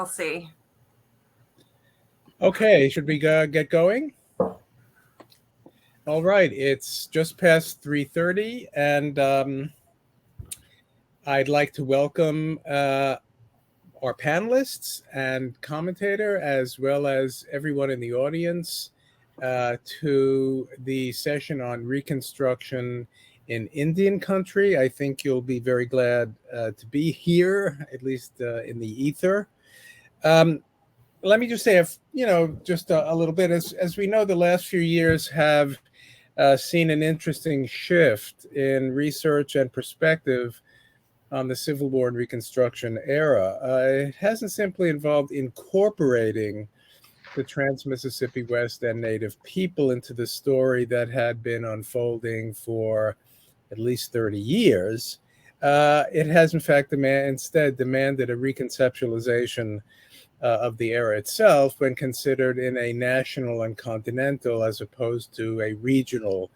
I'll see. Okay, should we get going? All right, it's just past 3:30, and I'd like to welcome our panelists and commentator, as well as everyone in the audience, to the session on Reconstruction in Indian country. I think you'll be very glad to be here, at least in the ether. Let me just say, just a little bit. As we know, the last few years have seen an interesting shift in research and perspective on the Civil War and Reconstruction era. It hasn't simply involved incorporating the Trans-Mississippi West and Native people into the story that had been unfolding for at least 30 years. It has, in fact, instead demanded a reconceptualization of the era itself when considered in a national and continental as opposed to a regional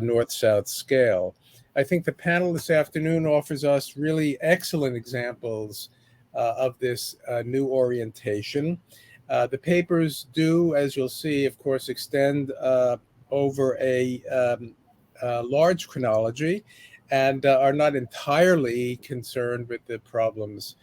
north-south scale. I think the panel this afternoon offers us really excellent examples of this new orientation. The papers do, as you'll see, of course, extend over a large chronology and are not entirely concerned with the problems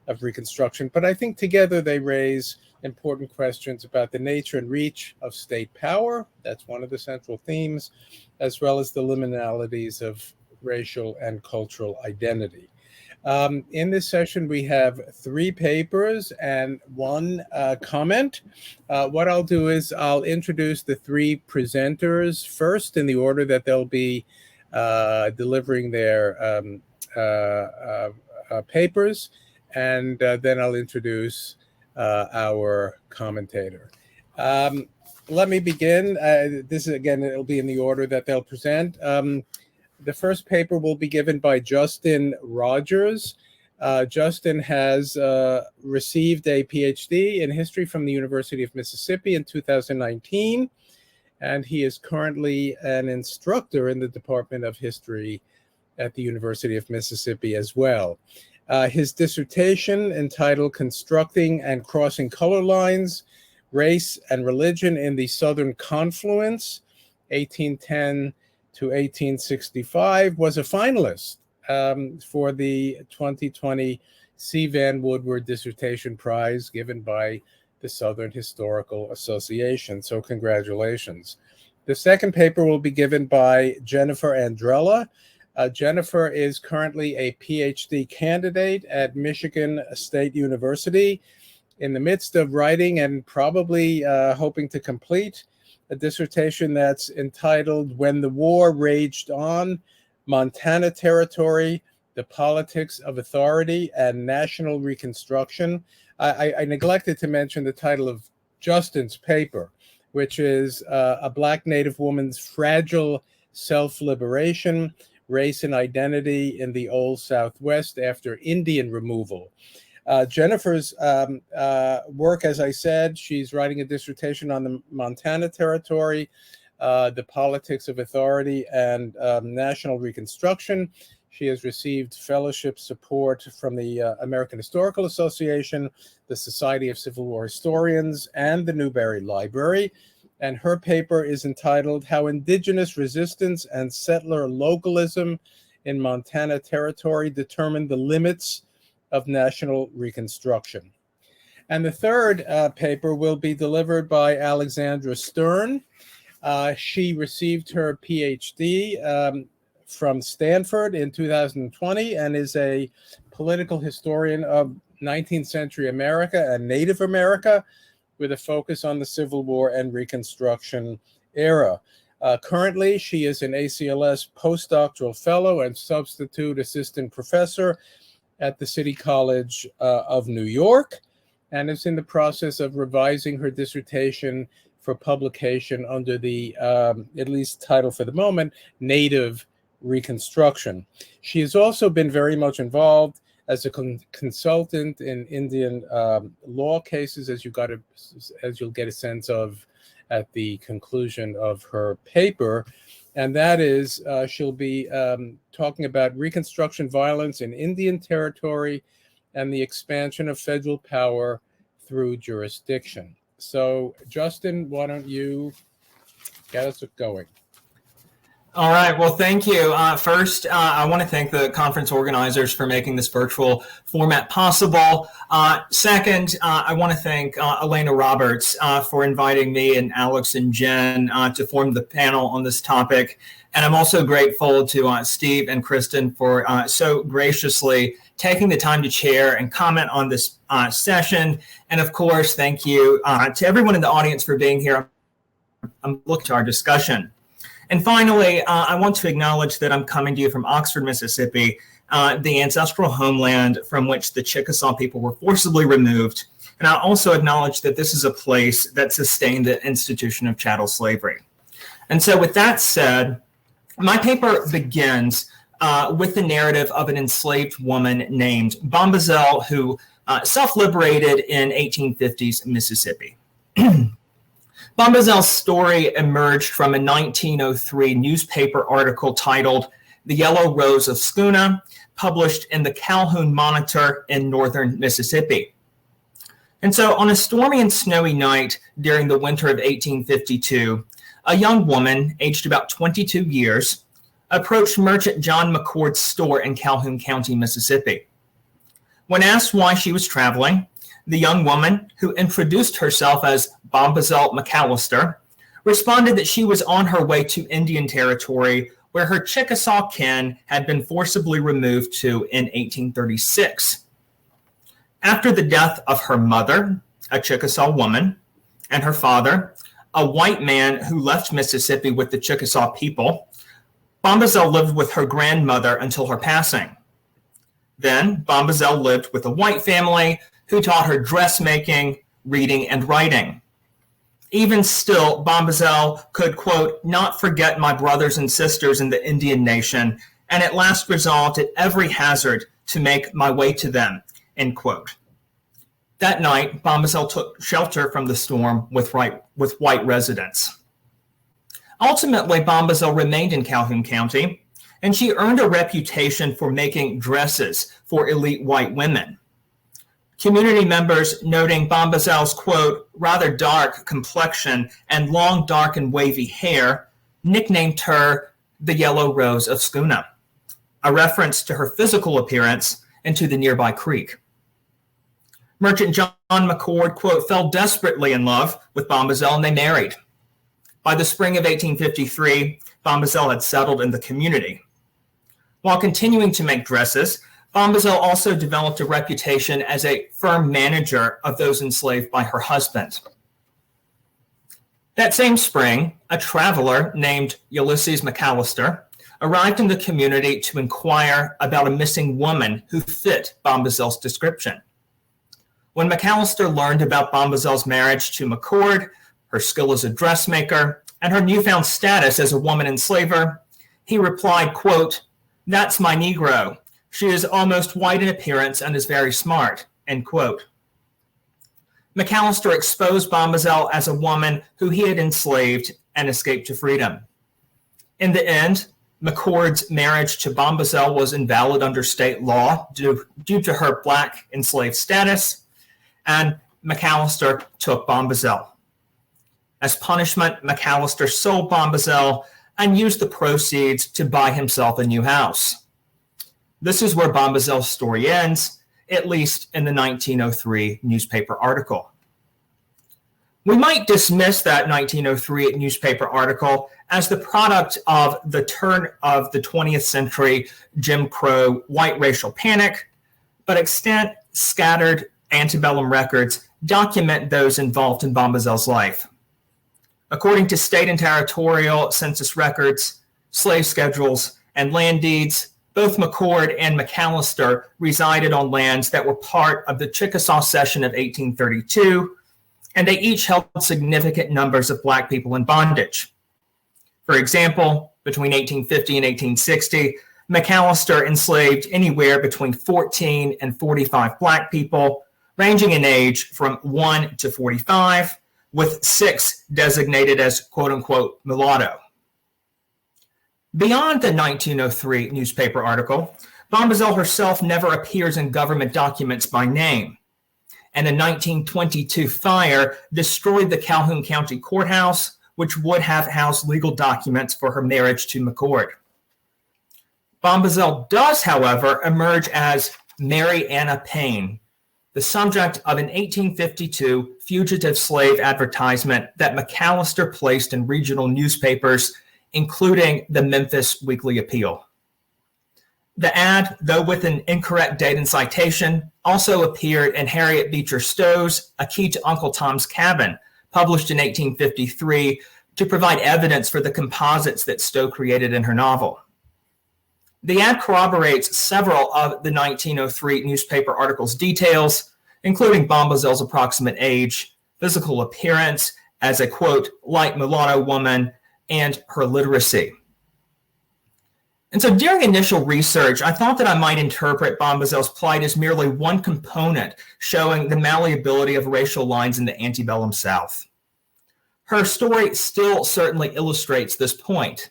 of Reconstruction, but I think together they raise important questions about the nature and reach of state power. That's one of the central themes, as well as the liminalities of racial and cultural identity. In this session, we have 3 papers and 1 comment. What I'll do is I'll introduce the 3 presenters first in the order that they'll be delivering their papers. And then I'll introduce our commentator. Let me begin. This is, again, it'll be in the order that they'll present. The first paper will be given by Justin Rogers. Justin has received a PhD in history from the University of Mississippi in 2019, and he is currently an instructor in the Department of History at the University of Mississippi as well. His dissertation, entitled Constructing and Crossing Color Lines, Race and Religion in the Southern Confluence, 1810 to 1865, was a finalist for the 2020 C. Van Woodward Dissertation Prize given by the Southern Historical Association. So congratulations. The second paper will be given by Jennifer Andrella. Jennifer is currently a PhD candidate at Michigan State University, in the midst of writing and probably hoping to complete a dissertation that's entitled When the War Raged On, Montana Territory, the Politics of Authority and National Reconstruction. I neglected to mention the title of Justin's paper, which is A Black Native Woman's Fragile Self-Liberation, Race and Identity in the Old Southwest After Indian Removal. Jennifer's work, as I said, she's writing a dissertation on the Montana Territory, the politics of authority and national reconstruction. She has received fellowship support from the American Historical Association, the Society of Civil War Historians, and the Newberry Library. And her paper is entitled How Indigenous Resistance and Settler Localism in Montana Territory Determined the Limits of National Reconstruction. And the third paper will be delivered by Alexandra Stern. She received her PhD from Stanford in 2020 and is a political historian of 19th century America and Native America, with a focus on the Civil War and Reconstruction era. Currently, she is an ACLS postdoctoral fellow and substitute assistant professor at the City College of New York, and is in the process of revising her dissertation for publication under the, at least title for the moment, Native Reconstruction. She has also been very much involved as a consultant in Indian law cases, as you'll get a sense of at the conclusion of her paper. And that is, she'll be talking about Reconstruction violence in Indian Territory and the expansion of federal power through jurisdiction. So, Justin, why don't you get us going? All right. Well, thank you. First, I want to thank the conference organizers for making this virtual format possible. Second, I want to thank Elena Roberts for inviting me and Alex and Jen to form the panel on this topic. And I'm also grateful to Steve and Kristen for so graciously taking the time to chair and comment on this session. And of course, thank you to everyone in the audience for being here. I'm looking to our discussion. And finally, I want to acknowledge that I'm coming to you from Oxford, Mississippi, the ancestral homeland from which the Chickasaw people were forcibly removed. And I also acknowledge that this is a place that sustained the institution of chattel slavery. And so with that said, my paper begins with the narrative of an enslaved woman named Bombazell who self-liberated in 1850s Mississippi. Bombazell's story emerged from a 1903 newspaper article titled The Yellow Rose of Schoonah, published in the Calhoun Monitor in northern Mississippi. And so on a stormy and snowy night during the winter of 1852, a young woman, aged about 22 years, approached merchant John McCord's store in Calhoun County, Mississippi. When asked why she was traveling, the young woman, who introduced herself as Bombazell McAllister, responded that she was on her way to Indian Territory, where her Chickasaw kin had been forcibly removed to in 1836. After the death of her mother, a Chickasaw woman, and her father, a white man who left Mississippi with the Chickasaw people, Bombazell lived with her grandmother until her passing. Then Bombazell lived with a white family who taught her dressmaking, reading, and writing. Even still, Bombazell could, quote, not forget my brothers and sisters in the Indian nation, and at last resolved at every hazard to make my way to them, end quote. That night, Bombazell took shelter from the storm with white residents. Ultimately, Bombazell remained in Calhoun County, and she earned a reputation for making dresses for elite white women. Community members noting Bombazell's, quote, rather dark complexion and long, dark, and wavy hair nicknamed her the Yellow Rose of Schoonah, a reference to her physical appearance and to the nearby creek. Merchant John McCord, quote, fell desperately in love with Bombazell and they married. By the spring of 1853, Bombazell had settled in the community. While continuing to make dresses, Bombazell also developed a reputation as a firm manager of those enslaved by her husband. That same spring, a traveler named Ulysses McAllister arrived in the community to inquire about a missing woman who fit Bombazell's description. When McAllister learned about Bombazell's marriage to McCord, her skill as a dressmaker, and her newfound status as a woman enslaver, he replied, quote, that's my Negro. She is almost white in appearance and is very smart, end quote. McAllister exposed Bombazell as a woman who he had enslaved and escaped to freedom. In the end, McCord's marriage to Bombazell was invalid under state law due to her black enslaved status, and McAllister took Bombazell. As punishment, McAllister sold Bombazell and used the proceeds to buy himself a new house. This is where Bombazell's story ends, at least in the 1903 newspaper article. We might dismiss that 1903 newspaper article as the product of the turn of the 20th century Jim Crow white racial panic, but extant scattered antebellum records document those involved in Bombazell's life. According to state and territorial census records, slave schedules, and land deeds, both McCord and McAllister resided on lands that were part of the Chickasaw Cession of 1832, and they each held significant numbers of Black people in bondage. For example, between 1850 and 1860, McAllister enslaved anywhere between 14 and 45 Black people, ranging in age from 1 to 45, with 6 designated as quote-unquote mulatto. Beyond the 1903 newspaper article, Bombazell herself never appears in government documents by name. And a 1922 fire destroyed the Calhoun County Courthouse, which would have housed legal documents for her marriage to McCord. Bombazell does, however, emerge as Mary Anna Payne, the subject of an 1852 fugitive slave advertisement that McAllister placed in regional newspapers, including the Memphis Weekly Appeal. The ad, though with an incorrect date and citation, also appeared in Harriet Beecher Stowe's A Key to Uncle Tom's Cabin, published in 1853, to provide evidence for the composites that Stowe created in her novel. The ad corroborates several of the 1903 newspaper article's details, including Bombazell's approximate age, physical appearance as a, quote, light mulatto woman, and her literacy. And so during initial research, I thought that I might interpret Bombazell's plight as merely one component showing the malleability of racial lines in the antebellum South. Her story still certainly illustrates this point.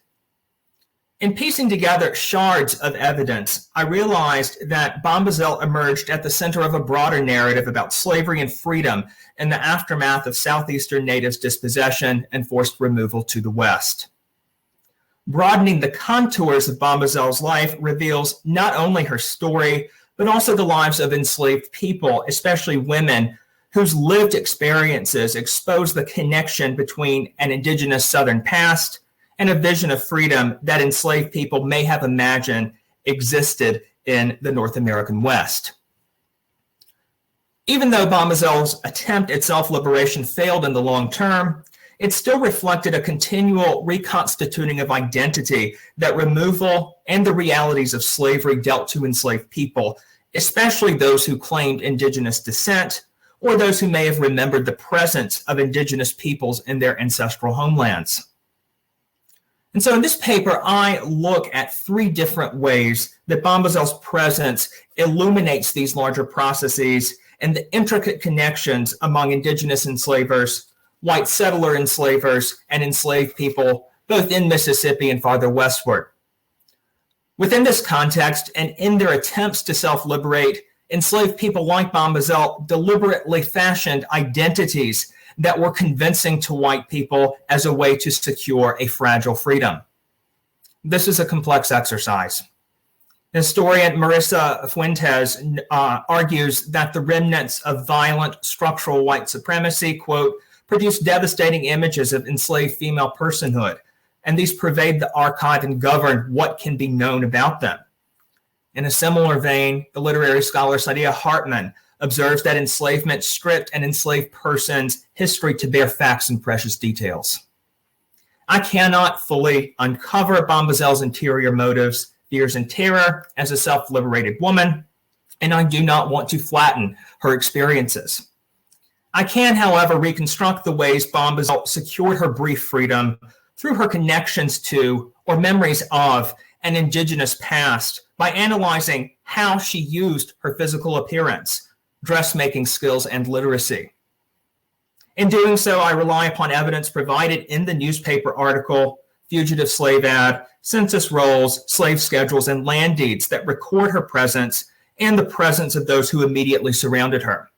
In piecing together shards of evidence, I realized that Bombazell emerged at the center of a broader narrative about slavery and freedom in the aftermath of Southeastern natives' dispossession and forced removal to the West. Broadening the contours of Bombazell's life reveals not only her story, but also the lives of enslaved people, especially women, whose lived experiences expose the connection between an indigenous Southern past and a vision of freedom that enslaved people may have imagined existed in the North American West. Even though Bombazell's attempt at self-liberation failed in the long term, it still reflected a continual reconstituting of identity that removal and the realities of slavery dealt to enslaved people, especially those who claimed indigenous descent or those who may have remembered the presence of indigenous peoples in their ancestral homelands. And so in this paper, I look at three different ways that Bombazell's presence illuminates these larger processes and the intricate connections among indigenous enslavers, white settler enslavers, and enslaved people, both in Mississippi and farther westward. Within this context, and in their attempts to self-liberate, enslaved people like Bombazell deliberately fashioned identities that were convincing to white people as a way to secure a fragile freedom. This is a complex exercise. Historian Marissa Fuentes argues that the remnants of violent structural white supremacy, quote, produce devastating images of enslaved female personhood, and these pervade the archive and govern what can be known about them. In a similar vein, the literary scholar Saidiya Hartman observes that enslavement stripped an enslaved person's history to bare facts and precious details. I cannot fully uncover Bombazell's interior motives, fears, and terror as a self-liberated woman, and I do not want to flatten her experiences. I can, however, reconstruct the ways Bombazell secured her brief freedom through her connections to or memories of an indigenous past by analyzing how she used her physical appearance, dressmaking skills, and literacy. In doing so, I rely upon evidence provided in the newspaper article, fugitive slave ad, census rolls, slave schedules, and land deeds that record her presence and the presence of those who immediately surrounded her.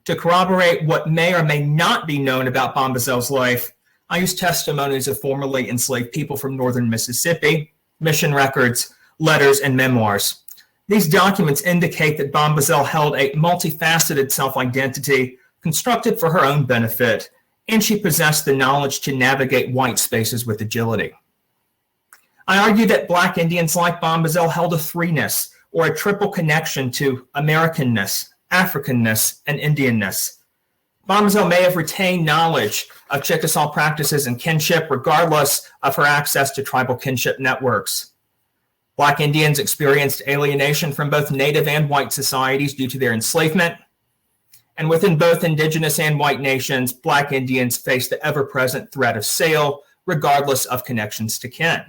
To corroborate what may or may not be known about Bombazell's life, I use testimonies of formerly enslaved people from northern Mississippi, mission records, letters, and memoirs. These documents indicate that Bombazell held a multifaceted self-identity constructed for her own benefit, and she possessed the knowledge to navigate white spaces with agility. I argue that Black Indians like Bombazell held a threeness or a triple connection to Americanness, Africanness, and Indianness. Bombazell may have retained knowledge of Chickasaw practices and kinship regardless of her access to tribal kinship networks. Black Indians experienced alienation from both Native and white societies due to their enslavement. And within both indigenous and white nations, Black Indians faced the ever-present threat of sale, regardless of connections to kin.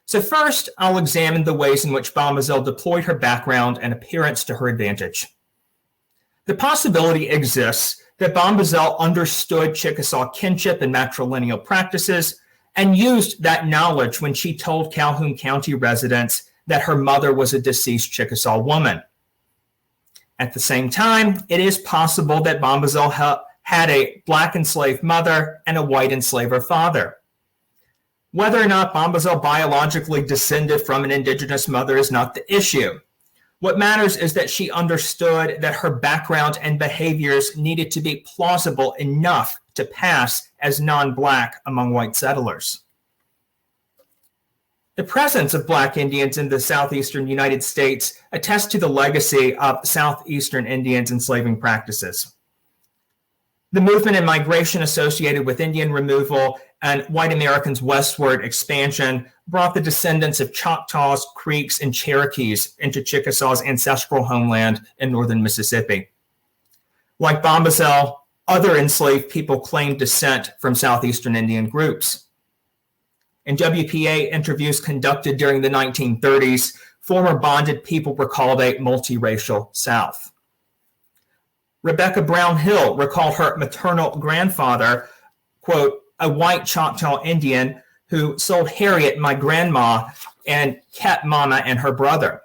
So first, I'll examine the ways in which Bombazell deployed her background and appearance to her advantage. The possibility exists that Bombazell understood Chickasaw kinship and matrilineal practices and used that knowledge when she told Calhoun County residents that her mother was a deceased Chickasaw woman. At the same time, it is possible that Bombazell had a black enslaved mother and a white enslaver father. Whether or not Bombazell biologically descended from an indigenous mother is not the issue. What matters is that she understood that her background and behaviors needed to be plausible enough to pass as non-black among white settlers. The presence of Black Indians in the southeastern United States attests to the legacy of southeastern Indians' enslaving practices. The movement and migration associated with Indian removal and white Americans' westward expansion brought the descendants of Choctaws, Creeks, and Cherokees into Chickasaw's ancestral homeland in northern Mississippi. Like Bombazell, other enslaved people claimed descent from southeastern Indian groups. In WPA interviews conducted during the 1930s, former bonded people recalled a multiracial South. Rebecca Brown Hill recalled her maternal grandfather, quote, a white Choctaw Indian who sold Harriet, my grandma, and kept Mama and her brother.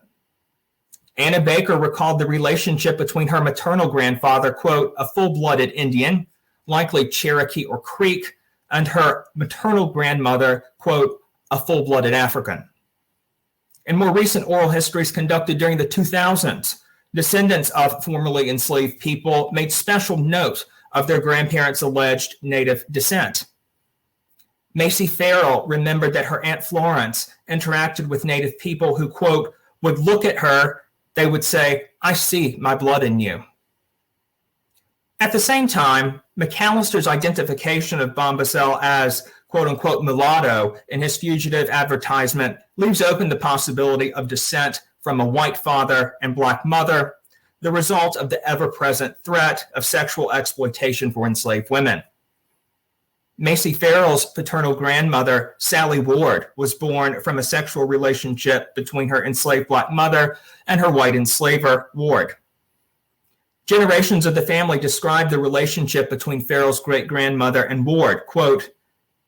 Anna Baker recalled the relationship between her maternal grandfather, quote, a full-blooded Indian, likely Cherokee or Creek, and her maternal grandmother, quote, a full-blooded African. In more recent oral histories conducted during the 2000s, descendants of formerly enslaved people made special note of their grandparents' alleged native descent. Macy Farrell remembered that her Aunt Florence interacted with native people who, quote, would look at her, they would say, I see my blood in you. At the same time, McAllister's identification of Bombazell as, quote-unquote, mulatto in his fugitive advertisement leaves open the possibility of descent from a white father and black mother, the result of the ever-present threat of sexual exploitation for enslaved women. Macy Farrell's paternal grandmother, Sally Ward, was born from a sexual relationship between her enslaved black mother and her white enslaver, Ward. Generations of the family describe the relationship between Farrell's great-grandmother and Ward. Quote,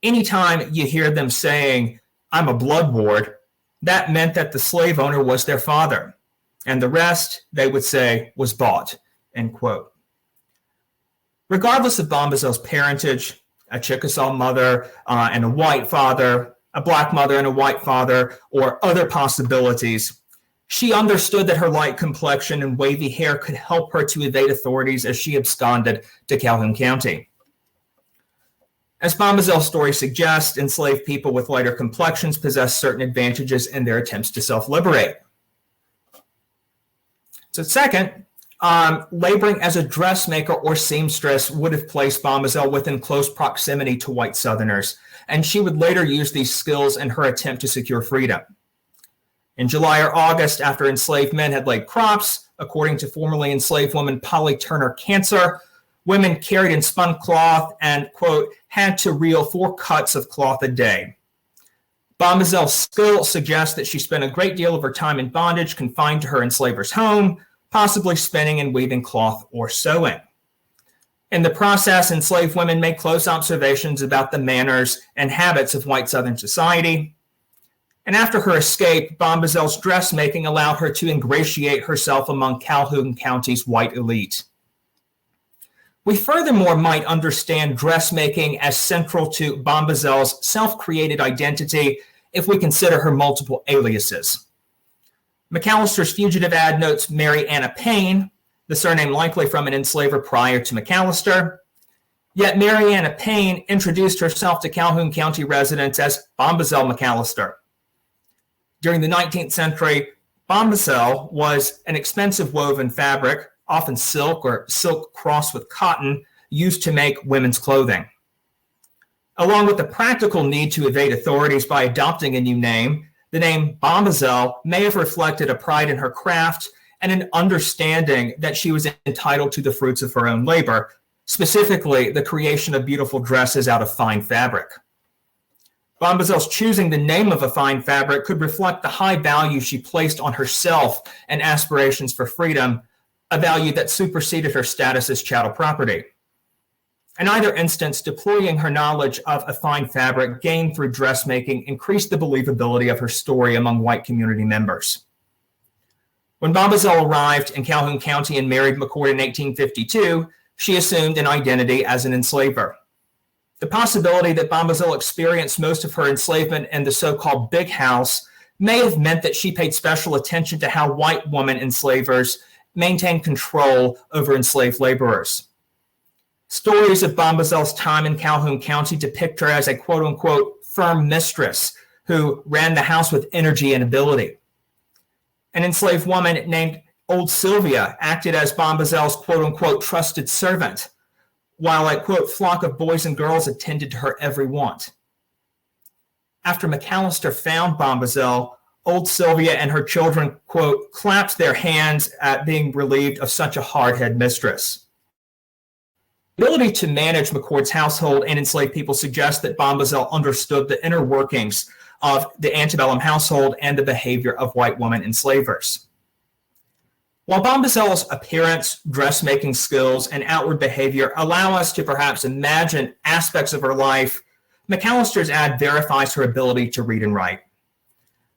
anytime you hear them saying, I'm a blood ward, that meant that the slave owner was their father, and the rest, they would say, was bought, end quote. Regardless of Bombazell's parentage, a Chickasaw mother and a white father, a black mother and a white father, or other possibilities, she understood that her light complexion and wavy hair could help her to evade authorities as she absconded to Calhoun County. As Bombazell's story suggests, enslaved people with lighter complexions possess certain advantages in their attempts to self-liberate. So second, laboring as a dressmaker or seamstress would have placed Bombazell within close proximity to white Southerners, and she would later use these skills in her attempt to secure freedom. In July or August, after enslaved men had laid crops, according to formerly enslaved woman Polly Turner Cancer, women carried and spun cloth and, quote, had to reel 4 cuts of cloth a day. Bombazell's skill suggests that she spent a great deal of her time in bondage confined to her enslaver's home, possibly spinning and weaving cloth or sewing. In the process, enslaved women made close observations about the manners and habits of white Southern society. And after her escape, Bombazell's dressmaking allowed her to ingratiate herself among Calhoun County's white elite. We furthermore might understand dressmaking as central to Bombazell's self-created identity if we consider her multiple aliases. McAllister's fugitive ad notes Mary Anna Payne, the surname likely from an enslaver prior to McAllister. Yet Mary Anna Payne introduced herself to Calhoun County residents as Bombazell McAllister. During the 19th century, bombazell was an expensive woven fabric, often silk or silk crossed with cotton, used to make women's clothing. Along with the practical need to evade authorities by adopting a new name, the name bombazell may have reflected a pride in her craft and an understanding that she was entitled to the fruits of her own labor, specifically the creation of beautiful dresses out of fine fabric. Bombazell's choosing the name of a fine fabric could reflect the high value she placed on herself and aspirations for freedom, a value that superseded her status as chattel property. In either instance, deploying her knowledge of a fine fabric gained through dressmaking increased the believability of her story among white community members. When Bombazell arrived in Calhoun County and married McCord in 1852, she assumed an identity as an enslaver. The possibility that Bombazell experienced most of her enslavement in the so-called Big House may have meant that she paid special attention to how white woman enslavers maintained control over enslaved laborers. Stories of Bombazell's time in Calhoun County depict her as a quote-unquote firm mistress who ran the house with energy and ability. An enslaved woman named Old Sylvia acted as Bombazell's quote-unquote trusted servant, while a quote flock of boys and girls attended to her every want. After McAllister found Bombazell, Old Sylvia and her children, quote, clapped their hands at being relieved of such a hard-head mistress. The ability to manage McCord's household and enslaved people suggests that Bombazell understood the inner workings of the antebellum household and the behavior of white woman enslavers. While Bombazell's appearance, dressmaking skills, and outward behavior allow us to perhaps imagine aspects of her life, McAllister's ad verifies her ability to read and write.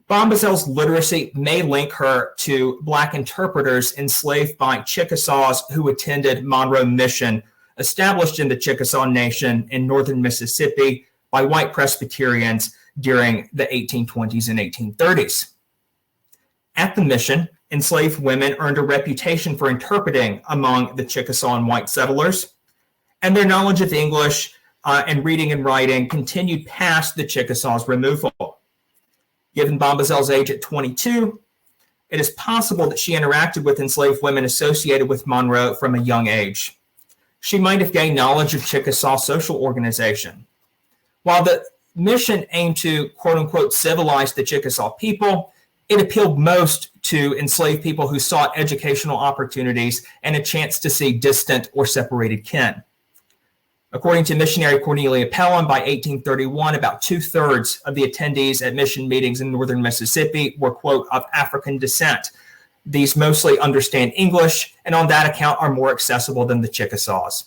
Bombazell's literacy may link her to Black interpreters enslaved by Chickasaws who attended Monroe Mission, established in the Chickasaw Nation in northern Mississippi by white Presbyterians during the 1820s and 1830s. At the mission, enslaved women earned a reputation for interpreting among the Chickasaw and white settlers, and their knowledge of English and reading and writing continued past the Chickasaws' removal. Given Bombazell's age at 22, it is possible that she interacted with enslaved women associated with Monroe from a young age. She might have gained knowledge of Chickasaw social organization. While the mission aimed to, quote unquote, civilize the Chickasaw people, it appealed most to enslaved people who sought educational opportunities and a chance to see distant or separated kin. According to missionary Cornelia Pelham, by 1831, about 2/3 of the attendees at mission meetings in northern Mississippi were, quote, of African descent. These mostly understand English and on that account are more accessible than the Chickasaws.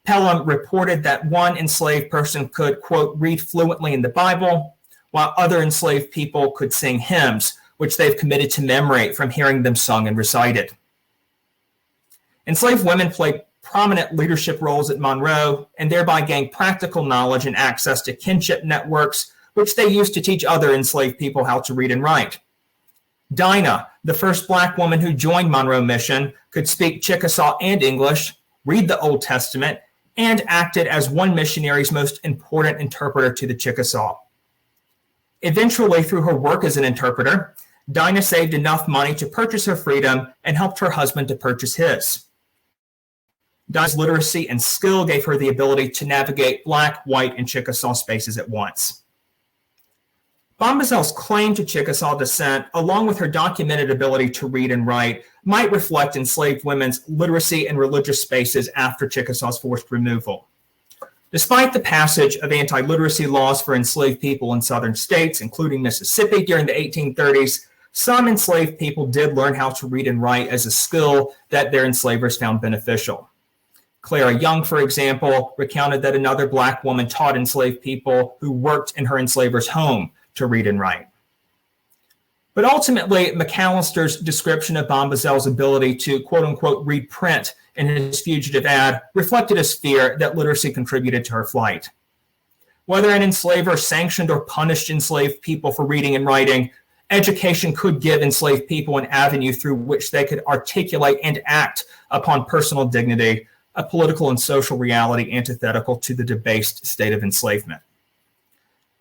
Pelham reported that one enslaved person could, quote, read fluently in the Bible, while other enslaved people could sing hymns, which they've committed to memory from hearing them sung and recited. Enslaved women played prominent leadership roles at Monroe and thereby gained practical knowledge and access to kinship networks, which they used to teach other enslaved people how to read and write. Dinah, the first Black woman who joined Monroe Mission, could speak Chickasaw and English, read the Old Testament, and acted as one missionary's most important interpreter to the Chickasaw. Eventually, through her work as an interpreter, Dinah saved enough money to purchase her freedom and helped her husband to purchase his. Dinah's literacy and skill gave her the ability to navigate Black, white, and Chickasaw spaces at once. Bombazell's claim to Chickasaw descent, along with her documented ability to read and write, might reflect enslaved women's literacy in religious spaces after Chickasaw's forced removal. Despite the passage of anti-literacy laws for enslaved people in southern states, including Mississippi during the 1830s, some enslaved people did learn how to read and write as a skill that their enslavers found beneficial. Clara Young, for example, recounted that another Black woman taught enslaved people who worked in her enslaver's home to read and write. But ultimately, McAllister's description of Bombazell's ability to, quote unquote, read print in his fugitive ad reflected his fear that literacy contributed to her flight. Whether an enslaver sanctioned or punished enslaved people for reading and writing, education could give enslaved people an avenue through which they could articulate and act upon personal dignity, a political and social reality antithetical to the debased state of enslavement.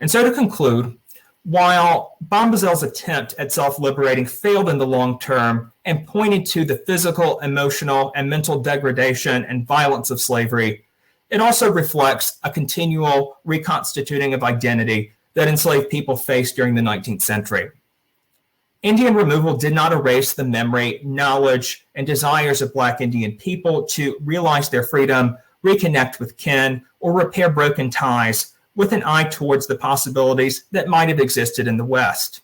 And so to conclude, while Bombazell's attempt at self-liberating failed in the long term and pointed to the physical, emotional, and mental degradation and violence of slavery, it also reflects a continual reconstituting of identity that enslaved people faced during the 19th century. Indian removal did not erase the memory, knowledge, and desires of Black Indian people to realize their freedom, reconnect with kin, or repair broken ties, with an eye towards the possibilities that might have existed in the West.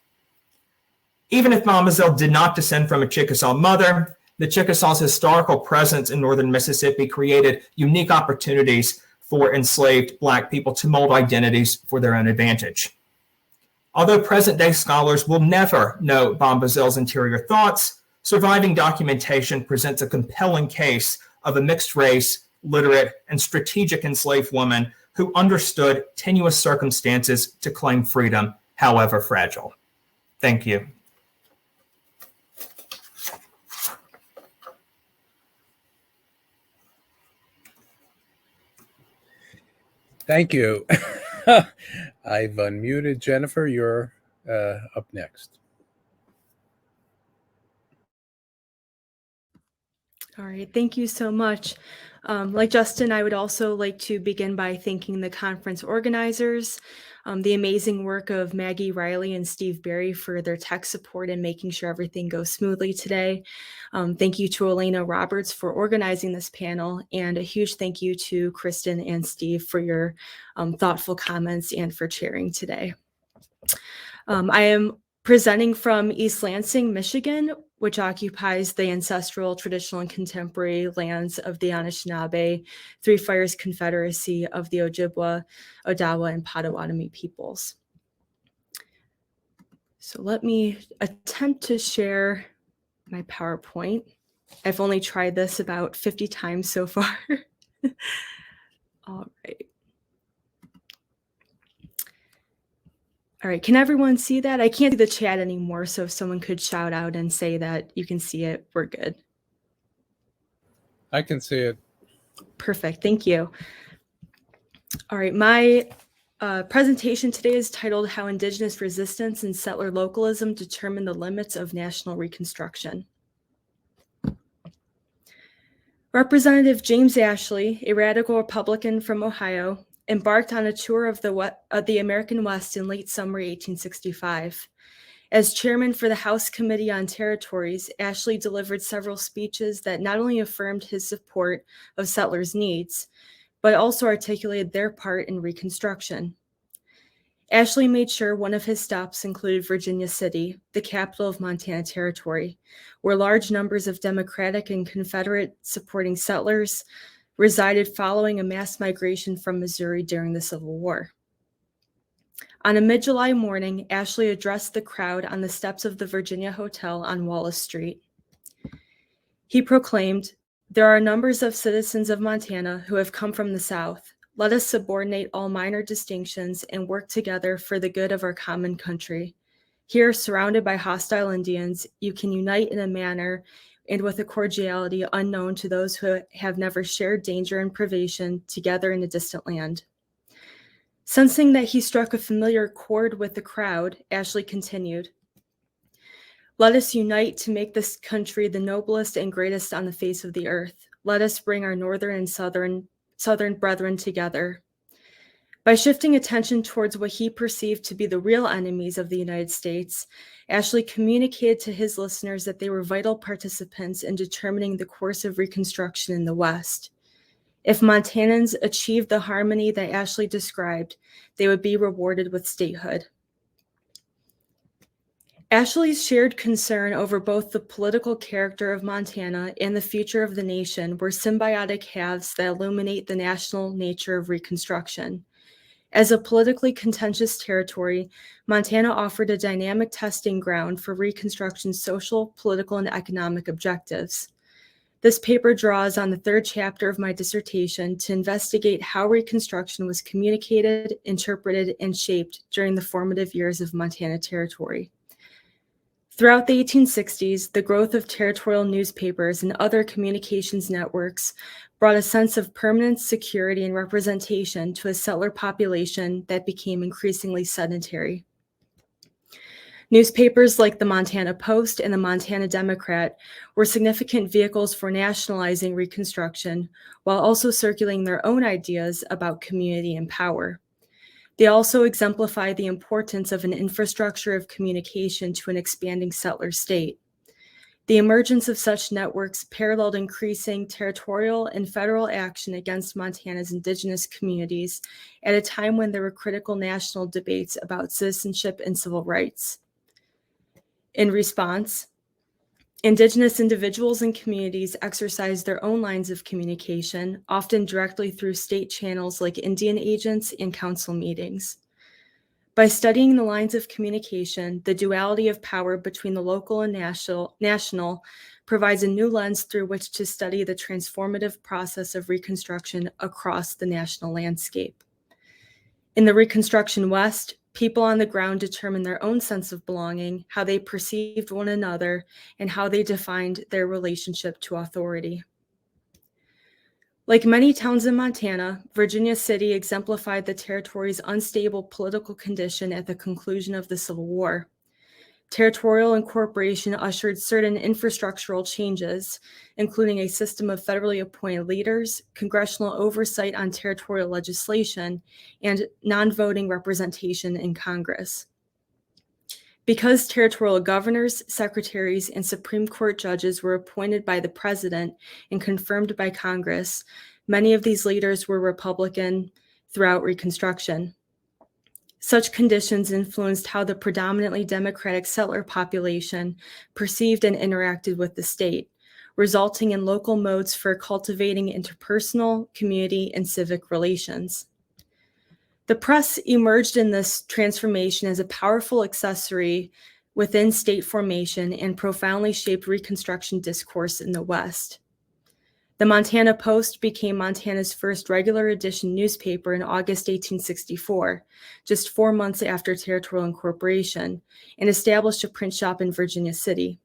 Even if Bombazell did not descend from a Chickasaw mother, The Chickasaws' historical presence in northern Mississippi created unique opportunities for enslaved Black people to mold identities for their own advantage. Although present-day scholars will never know Bombazell's interior thoughts, surviving documentation presents a compelling case of a mixed-race, literate, and strategic enslaved woman who understood tenuous circumstances to claim freedom, however fragile. Thank you. Thank you. I've unmuted Jennifer. You're up next. All right, thank you so much. Like Justin, I would also like to begin by thanking the conference organizers, the amazing work of Maggie Riley and Steve Berry for their tech support and making sure everything goes smoothly today. Thank you to Elena Roberts for organizing this panel, and a huge thank you to Kristen and Steve for your thoughtful comments and for chairing today. I am presenting from East Lansing, Michigan, which occupies the ancestral, traditional, and contemporary lands of the Anishinaabe, Three Fires Confederacy of the Ojibwa, Odawa, and Potawatomi peoples. So let me attempt to share my PowerPoint. I've only tried this about 50 times so far. All right. All right, can everyone see that? I can't see the chat anymore, so if someone could shout out and say that you can see it, we're good. I can see it. Perfect, thank you. All right, my presentation today is titled How Indigenous Resistance and Settler Localism Determine the Limits of National Reconstruction. Representative James Ashley, a radical Republican from Ohio, embarked on a tour of the American West in late summer 1865. As chairman for the House Committee on Territories, Ashley delivered several speeches that not only affirmed his support of settlers' needs, but also articulated their part in Reconstruction. Ashley made sure one of his stops included Virginia City, the capital of Montana Territory, where large numbers of Democratic and Confederate supporting settlers resided following a mass migration from Missouri during the Civil War. On a mid-July morning, Ashley addressed the crowd on the steps of the Virginia Hotel on Wallace Street. He proclaimed, "There are numbers of citizens of Montana who have come from the South. Let us subordinate all minor distinctions and work together for the good of our common country. Here, surrounded by hostile Indians, you can unite in a manner and with a cordiality unknown to those who have never shared danger and privation together in a distant land." Sensing that he struck a familiar chord with the crowd, Ashley continued, "Let us unite to make this country the noblest and greatest on the face of the earth. Let us bring our northern and southern brethren together." By shifting attention towards what he perceived to be the real enemies of the United States, Ashley communicated to his listeners that they were vital participants in determining the course of Reconstruction in the West. If Montanans achieved the harmony that Ashley described, they would be rewarded with statehood. Ashley's shared concern over both the political character of Montana and the future of the nation were symbiotic halves that illuminate the national nature of Reconstruction. As a politically contentious territory, Montana offered a dynamic testing ground for Reconstruction's social, political, and economic objectives. This paper draws on the third chapter of my dissertation to investigate how Reconstruction was communicated, interpreted, and shaped during the formative years of Montana Territory. Throughout the 1860s, the growth of territorial newspapers and other communications networks brought a sense of permanent security and representation to a settler population that became increasingly sedentary. Newspapers like the Montana Post and the Montana Democrat were significant vehicles for nationalizing Reconstruction, while also circulating their own ideas about community and power. They also exemplify the importance of an infrastructure of communication to an expanding settler state. The emergence of such networks paralleled increasing territorial and federal action against Montana's indigenous communities at a time when there were critical national debates about citizenship and civil rights. In response, Indigenous individuals and communities exercise their own lines of communication, often directly through state channels like Indian agents and council meetings. By studying the lines of communication, the duality of power between the local and national provides a new lens through which to study the transformative process of Reconstruction across the national landscape. In the Reconstruction West, people on the ground determined their own sense of belonging, how they perceived one another, and how they defined their relationship to authority. Like many towns in Montana, Virginia City exemplified the territory's unstable political condition at the conclusion of the Civil War. Territorial incorporation ushered certain infrastructural changes, including a system of federally appointed leaders, congressional oversight on territorial legislation, and non-voting representation in Congress. Because territorial governors, secretaries, and Supreme Court judges were appointed by the president and confirmed by Congress, many of these leaders were Republican throughout Reconstruction. Such conditions influenced how the predominantly Democratic settler population perceived and interacted with the state, resulting in local modes for cultivating interpersonal, community, and civic relations. The press emerged in this transformation as a powerful accessory within state formation and profoundly shaped Reconstruction discourse in the West. The Montana Post became Montana's first regular edition newspaper in August 1864, just 4 months after territorial incorporation, and established a print shop in Virginia City.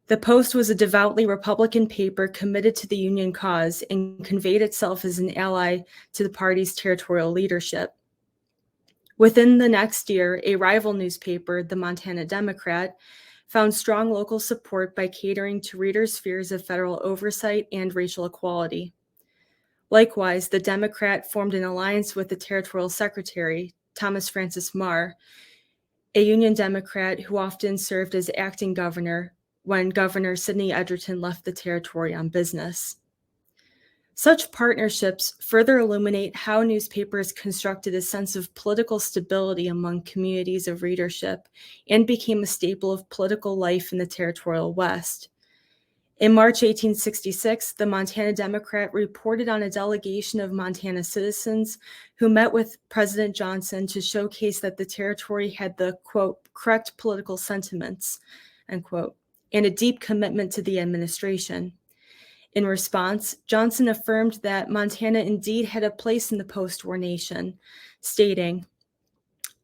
The Post was a devoutly Republican paper committed to the Union cause and conveyed itself as an ally to the party's territorial leadership. Within the next year, a rival newspaper, the Montana Democrat, found strong local support by catering to readers' fears of federal oversight and racial equality. Likewise, the Democrat formed an alliance with the territorial secretary, Thomas Francis Meagher, a Union Democrat who often served as acting governor when Governor Sidney Edgerton left the territory on business. Such partnerships further illuminate how newspapers constructed a sense of political stability among communities of readership and became a staple of political life in the territorial West. In March 1866, the Montana Democrat reported on a delegation of Montana citizens who met with President Johnson to showcase that the territory had the, quote, correct political sentiments, unquote, and a deep commitment to the administration. In response, Johnson affirmed that Montana indeed had a place in the post-war nation, stating,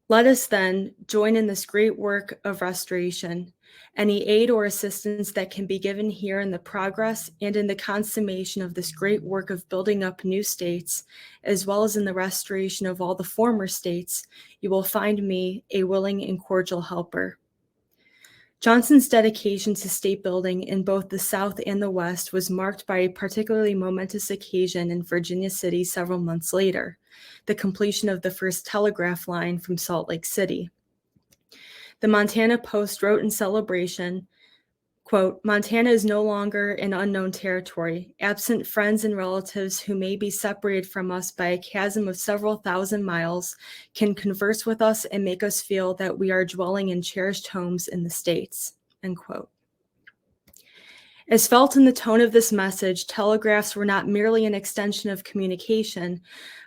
"Let us then join in this great work of restoration. Any aid or assistance that can be given here in the progress and in the consummation of this great work of building up new states, as well as in the restoration of all the former states, you will find me a willing and cordial helper." Johnson's dedication to state building in both the South and the West was marked by a particularly momentous occasion in Virginia City several months later, the completion of the first telegraph line from Salt Lake City. The Montana Post wrote in celebration, quote, "Montana is no longer an unknown territory. Absent friends and relatives who may be separated from us by a chasm of several thousand miles can converse with us and make us feel that we are dwelling in cherished homes in the States," end quote. As felt in the tone of this message, telegraphs were not merely an extension of communication,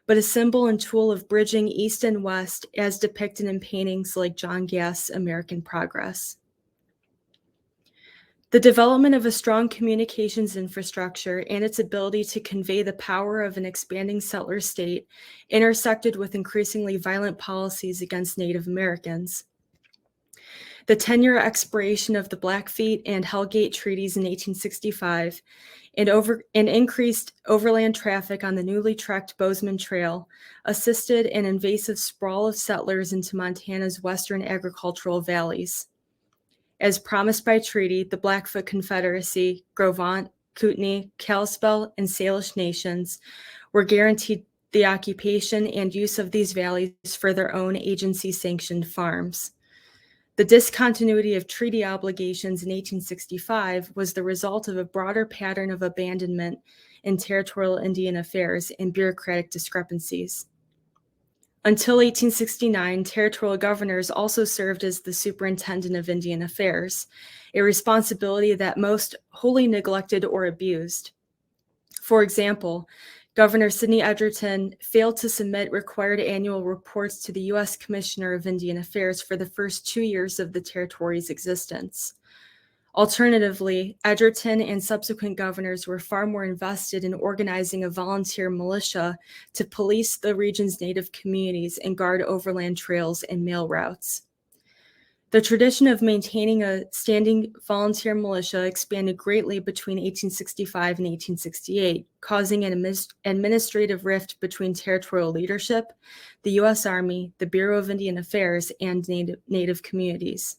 but a symbol and tool of bridging East and West as depicted in paintings like John Gass's American Progress. The development of a strong communications infrastructure and its ability to convey the power of an expanding settler state intersected with increasingly violent policies against Native Americans. The 10-year expiration of the Blackfeet and Hellgate treaties in 1865 and increased overland traffic on the newly trekked Bozeman Trail assisted an invasive sprawl of settlers into Montana's western agricultural valleys. As promised by treaty, the Blackfoot Confederacy, Gros Ventre, Kootenai, Kalispel, and Salish nations were guaranteed the occupation and use of these valleys for their own agency-sanctioned farms. The discontinuity of treaty obligations in 1865 was the result of a broader pattern of abandonment in territorial Indian affairs and bureaucratic discrepancies. Until 1869, territorial governors also served as the superintendent of Indian affairs, a responsibility that most wholly neglected or abused. For example, Governor Sidney Edgerton failed to submit required annual reports to the U.S. Commissioner of Indian Affairs for the first 2 years of the territory's existence. Alternatively, Edgerton and subsequent governors were far more invested in organizing a volunteer militia to police the region's native communities and guard overland trails and mail routes. The tradition of maintaining a standing volunteer militia expanded greatly between 1865 and 1868, causing an administrative rift between territorial leadership, the U.S. Army, the Bureau of Indian Affairs, and native communities.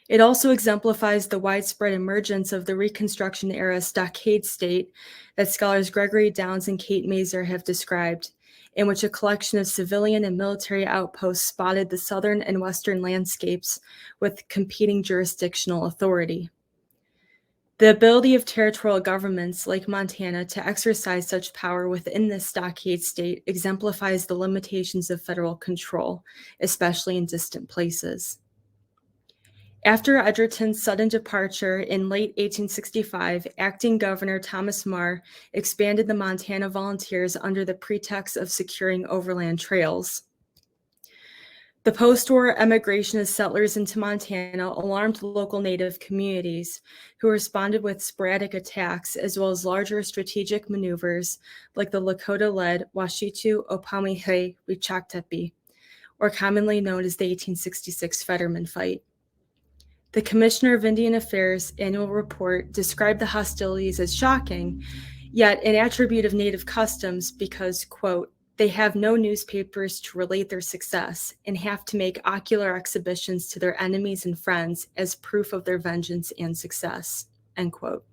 It also exemplifies the widespread emergence of the Reconstruction era stockade state that scholars Gregory Downs and Kate Mazur have described, in which a collection of civilian and military outposts spotted the southern and western landscapes with competing jurisdictional authority. The ability of territorial governments like Montana to exercise such power within this stockade state exemplifies the limitations of federal control, especially in distant places. After Edgerton's sudden departure in late 1865, acting Governor Thomas Marr expanded the Montana Volunteers under the pretext of securing overland trails. The post-war emigration of settlers into Montana alarmed local Native communities, who responded with sporadic attacks as well as larger strategic maneuvers like the Lakota-led Washitu-Opamihe-Wichaktepi, or commonly known as the 1866 Fetterman Fight. The Commissioner of Indian Affairs annual report described the hostilities as shocking, yet an attribute of Native customs because, quote, they have no newspapers to relate their success and have to make ocular exhibitions to their enemies and friends as proof of their vengeance and success, end quote.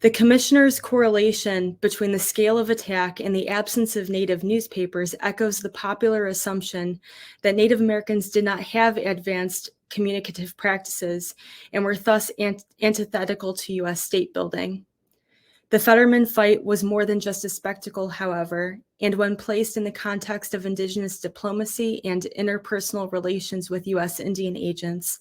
The Commissioner's correlation between the scale of attack and the absence of Native newspapers echoes the popular assumption that Native Americans did not have advanced communicative practices and were thus antithetical to U.S. state building. The Fetterman Fight was more than just a spectacle, however, and when placed in the context of Indigenous diplomacy and interpersonal relations with U.S. Indian agents,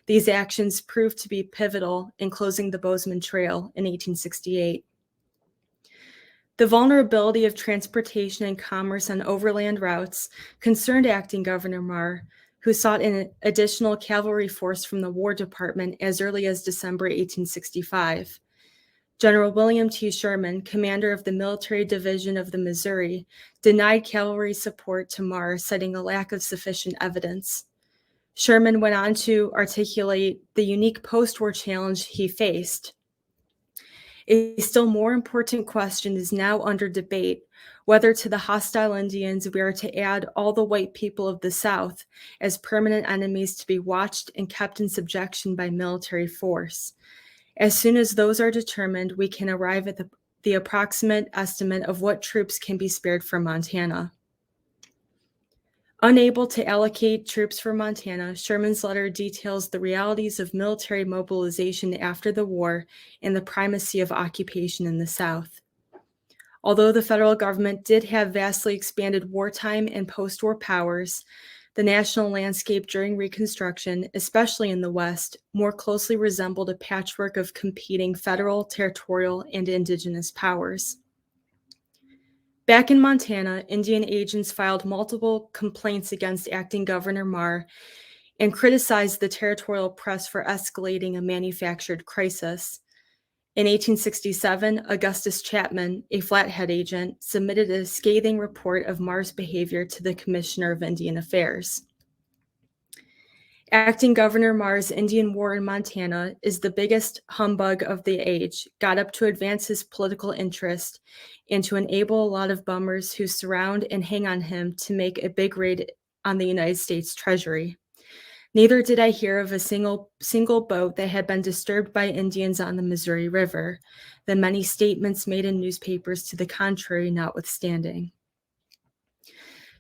these actions proved to be pivotal in closing the Bozeman Trail in 1868. The vulnerability of transportation and commerce on overland routes concerned acting Governor Marr, who sought an additional cavalry force from the War Department as early as December 1865. General William T. Sherman, commander of the Military Division of the Missouri, denied cavalry support to Marr, citing a lack of sufficient evidence. Sherman went on to articulate the unique post-war challenge he faced. A still more important question is now under debate, whether to the hostile Indians we are to add all the white people of the South as permanent enemies to be watched and kept in subjection by military force. As soon as those are determined, we can arrive at the approximate estimate of what troops can be spared from Montana. Unable to allocate troops for Montana, Sherman's letter details the realities of military mobilization after the war and the primacy of occupation in the South. Although the federal government did have vastly expanded wartime and post-war powers, the national landscape during Reconstruction, especially in the West, more closely resembled a patchwork of competing federal, territorial, and indigenous powers. Back in Montana, Indian agents filed multiple complaints against acting Governor Marr and criticized the territorial press for escalating a manufactured crisis. In 1867, Augustus Chapman, a Flathead agent, submitted a scathing report of Marr's behavior to the Commissioner of Indian Affairs. Acting Governor Marr's Indian War in Montana is the biggest humbug of the age, got up to advance his political interest and to enable a lot of bummers who surround and hang on him to make a big raid on the United States Treasury. Neither did I hear of a single boat that had been disturbed by Indians on the Missouri River, the many statements made in newspapers to the contrary notwithstanding.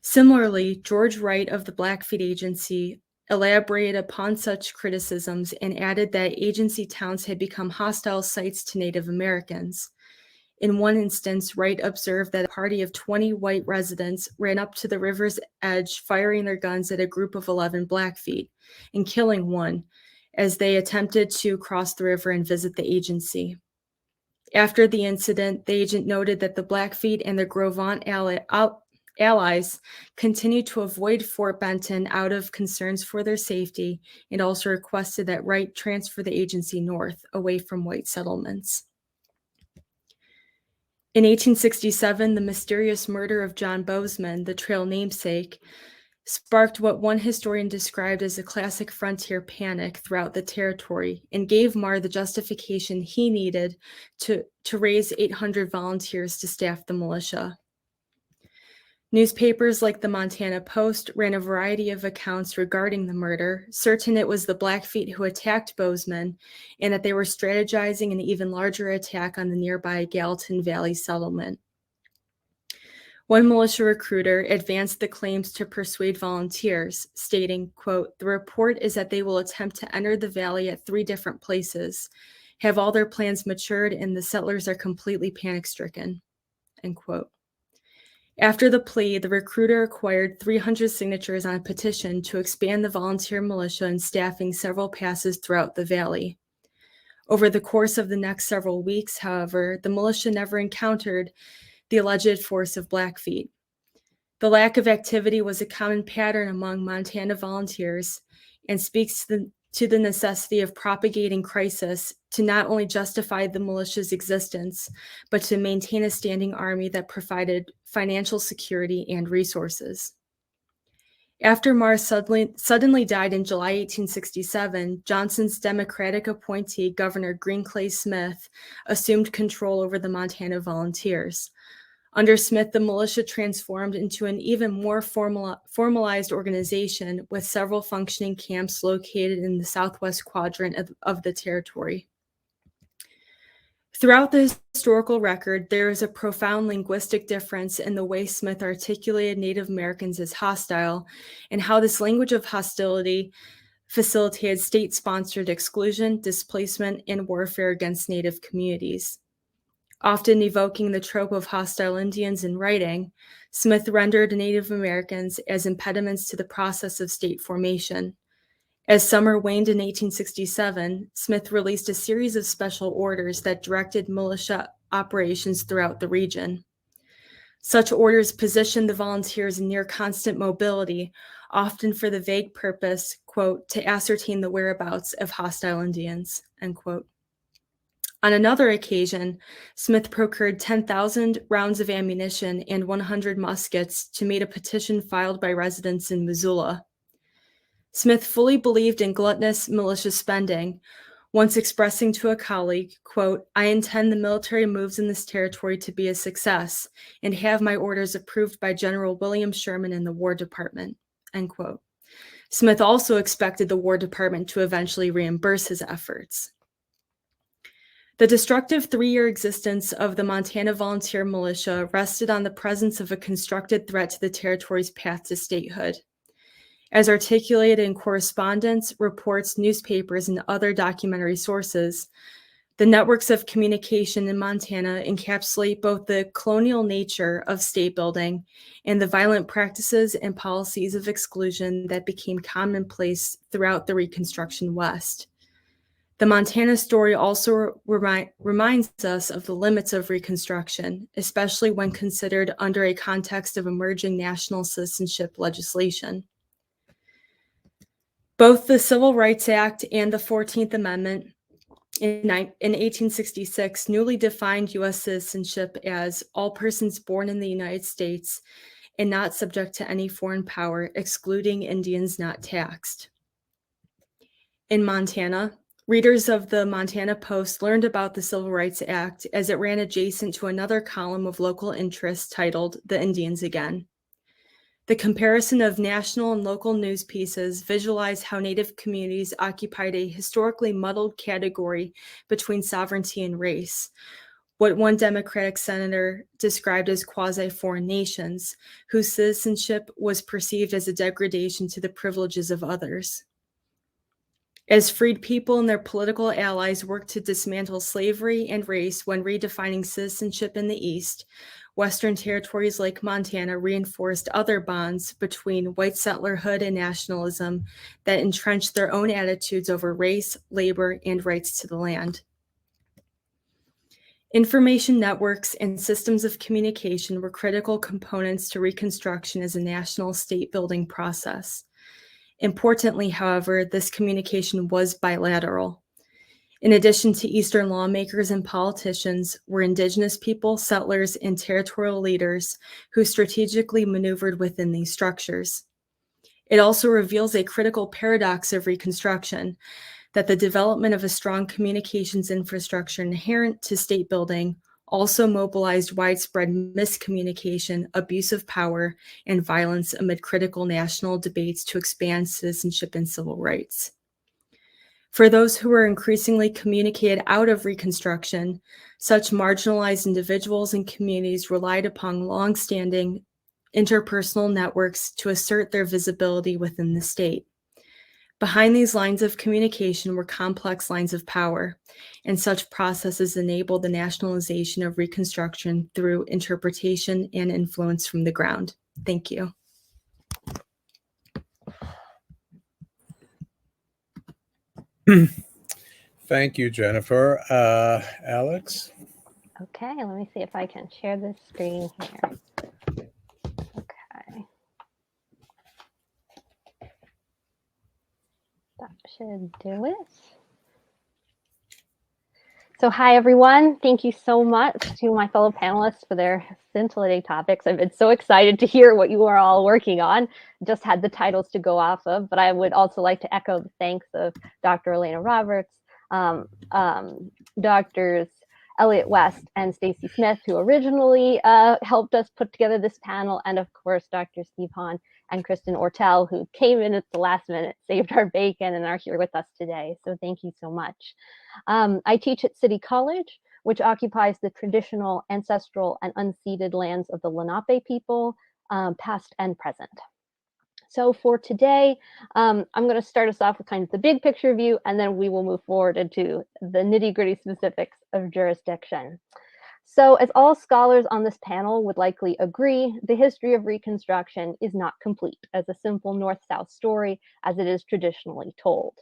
Similarly, George Wright of the Blackfeet Agency elaborated upon such criticisms and added that agency towns had become hostile sites to Native Americans. In one instance, Wright observed that a party of 20 white residents ran up to the river's edge, firing their guns at a group of 11 Blackfeet and killing one as they attempted to cross the river and visit the agency. After the incident, the agent noted that the Blackfeet and their Gros Ventre allies continued to avoid Fort Benton out of concerns for their safety, and also requested that Wright transfer the agency north, away from white settlements. In 1867, the mysterious murder of John Bozeman, the trail namesake, sparked what one historian described as a classic frontier panic throughout the territory and gave Marr the justification he needed to raise 800 volunteers to staff the militia. Newspapers like the Montana Post ran a variety of accounts regarding the murder, certain it was the Blackfeet who attacked Bozeman and that they were strategizing an even larger attack on the nearby Gallatin Valley settlement. One militia recruiter advanced the claims to persuade volunteers, stating, quote, "The report is that they will attempt to enter the valley at 3 different places, have all their plans matured, and the settlers are completely panic-stricken," end quote. After the plea, the recruiter acquired 300 signatures on a petition to expand the volunteer militia and staffing several passes throughout the valley. Over the course of the next several weeks, however, the militia never encountered the alleged force of Blackfeet. The lack of activity was a common pattern among Montana volunteers and speaks to the necessity of propagating crisis to not only justify the militia's existence, but to maintain a standing army that provided financial security and resources. After Marr suddenly died in July 1867, Johnson's Democratic appointee, Governor Green Clay Smith, assumed control over the Montana Volunteers. Under Smith, the militia transformed into an even more formalized organization with several functioning camps located in the southwest quadrant of the territory. Throughout the historical record, there is a profound linguistic difference in the way Smith articulated Native Americans as hostile and how this language of hostility facilitated state-sponsored exclusion, displacement, and warfare against Native communities. Often evoking the trope of hostile Indians in writing, Smith rendered Native Americans as impediments to the process of state formation. As summer waned in 1867, Smith released a series of special orders that directed militia operations throughout the region. Such orders positioned the volunteers in near constant mobility, often for the vague purpose, quote, "to ascertain the whereabouts of hostile Indians," end quote. On another occasion, Smith procured 10,000 rounds of ammunition and 100 muskets to meet a petition filed by residents in Missoula. Smith fully believed in gluttonous militia spending, once expressing to a colleague, quote, "I intend the military moves in this territory to be a success and have my orders approved by General William Sherman in the War Department," end quote. Smith also expected the War Department to eventually reimburse his efforts. The destructive 3-year existence of the Montana Volunteer Militia rested on the presence of a constructed threat to the territory's path to statehood. As articulated in correspondence, reports, newspapers, and other documentary sources, the networks of communication in Montana encapsulate both the colonial nature of state building and the violent practices and policies of exclusion that became commonplace throughout the Reconstruction West. The Montana story also reminds us of the limits of Reconstruction, especially when considered under a context of emerging national citizenship legislation. Both the Civil Rights Act and the 14th Amendment in 1866 newly defined U.S. citizenship as all persons born in the United States and not subject to any foreign power, excluding Indians not taxed. In Montana, readers of the Montana Post learned about the Civil Rights Act as it ran adjacent to another column of local interest titled "The Indians Again." The comparison of national and local news pieces visualized how Native communities occupied a historically muddled category between sovereignty and race, what one Democratic senator described as quasi-foreign nations, whose citizenship was perceived as a degradation to the privileges of others. As freed people and their political allies worked to dismantle slavery and race when redefining citizenship in the East, Western territories like Montana reinforced other bonds between white settlerhood and nationalism that entrenched their own attitudes over race, labor, and rights to the land. Information networks and systems of communication were critical components to Reconstruction as a national state-building process. Importantly, however, this communication was bilateral. In addition to Eastern lawmakers and politicians, were Indigenous people, settlers, and territorial leaders who strategically maneuvered within these structures. It also reveals a critical paradox of Reconstruction, that the development of a strong communications infrastructure inherent to state building also mobilized widespread miscommunication, abuse of power, and violence amid critical national debates to expand citizenship and civil rights. For those who were increasingly communicated out of Reconstruction, such marginalized individuals and communities relied upon long-standing interpersonal networks to assert their visibility within the state. Behind these lines of communication were complex lines of power, and such processes enabled the nationalization of Reconstruction through interpretation and influence from the ground. Thank you. Thank you, Jennifer. Alex? Okay, let me see if I can share this screen here. Okay. That should do it. So hi, everyone. Thank you so much to my fellow panelists for their scintillating topics. I've been so excited to hear what you are all working on. Just had the titles to go off of, but I would also like to echo the thanks of Dr. Elena Roberts, Drs. Elliot West and Stacy Smith, who originally helped us put together this panel, and of course, Dr. Steve Hahn and Kristen Ortell, who came in at the last minute, saved our bacon, and are here with us today. So thank you so much. I teach at City College, which occupies the traditional, ancestral, and unceded lands of the Lenape people, past and present. So for today, I'm going to start us off with kind of the big picture view, and then we will move forward into the nitty-gritty specifics of jurisdiction. So as all scholars on this panel would likely agree, the history of Reconstruction is not complete as a simple North-South story as it is traditionally told.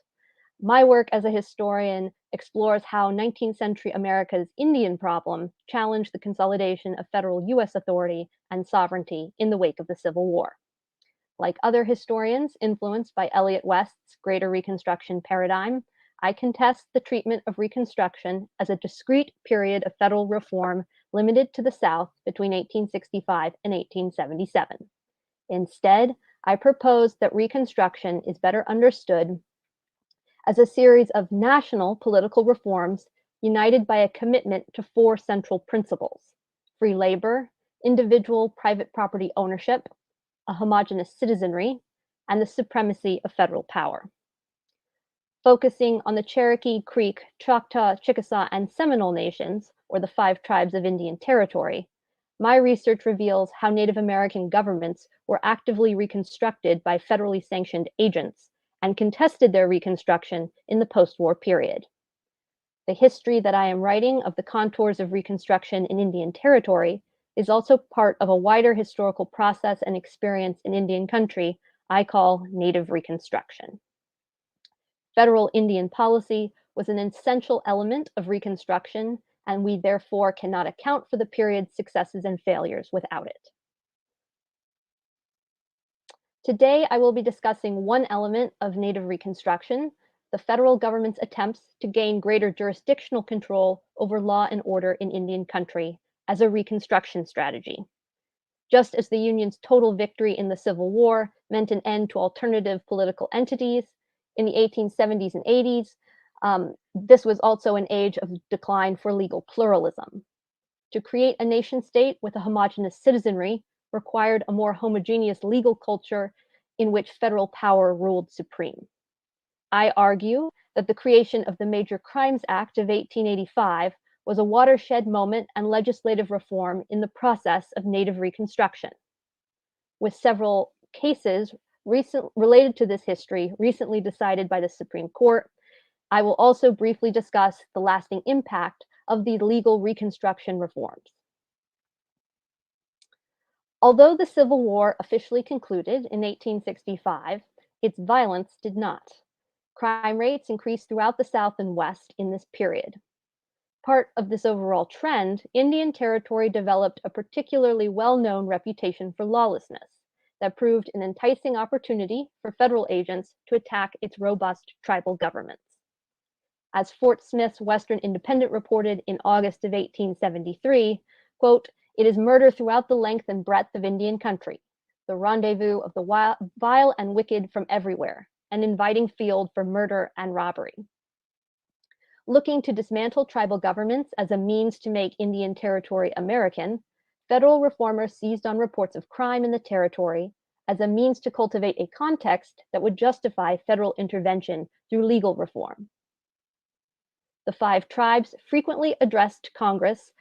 My work as a historian explores how 19th century America's Indian problem challenged the consolidation of federal US authority and sovereignty in the wake of the Civil War. Like other historians influenced by Elliot West's Greater Reconstruction paradigm, I contest the treatment of Reconstruction as a discrete period of federal reform limited to the South between 1865 and 1877. Instead, I propose that Reconstruction is better understood as a series of national political reforms united by a commitment to four central principles: free labor, individual private property ownership, a homogeneous citizenry, and the supremacy of federal power. Focusing on the Cherokee, Creek, Choctaw, Chickasaw, and Seminole nations, or the 5 tribes of Indian Territory, my research reveals how Native American governments were actively reconstructed by federally sanctioned agents and contested their reconstruction in the post-war period. The history that I am writing of the contours of Reconstruction in Indian Territory is also part of a wider historical process and experience in Indian country I call Native Reconstruction. Federal Indian policy was an essential element of Reconstruction, and we therefore cannot account for the period's successes and failures without it. Today, I will be discussing one element of Native Reconstruction, the federal government's attempts to gain greater jurisdictional control over law and order in Indian country as a Reconstruction strategy. Just as the Union's total victory in the Civil War meant an end to alternative political entities in the 1870s and 80s, this was also an age of decline for legal pluralism. To create a nation state with a homogeneous citizenry required a more homogeneous legal culture in which federal power ruled supreme. I argue that the creation of the Major Crimes Act of 1885 was a watershed moment and legislative reform in the process of Native Reconstruction. With several cases related to this history recently decided by the Supreme Court, I will also briefly discuss the lasting impact of the legal Reconstruction reforms. Although the Civil War officially concluded in 1865, its violence did not. Crime rates increased throughout the South and West in this period. Part of this overall trend, Indian Territory developed a particularly well-known reputation for lawlessness that proved an enticing opportunity for federal agents to attack its robust tribal governments. As Fort Smith's Western Independent reported in August of 1873, quote, "It is murder throughout the length and breadth of Indian country, the rendezvous of the vile and wicked from everywhere, an inviting field for murder and robbery." Looking to dismantle tribal governments as a means to make Indian Territory American, federal reformers seized on reports of crime in the territory as a means to cultivate a context that would justify federal intervention through legal reform. The 5 tribes frequently addressed Congress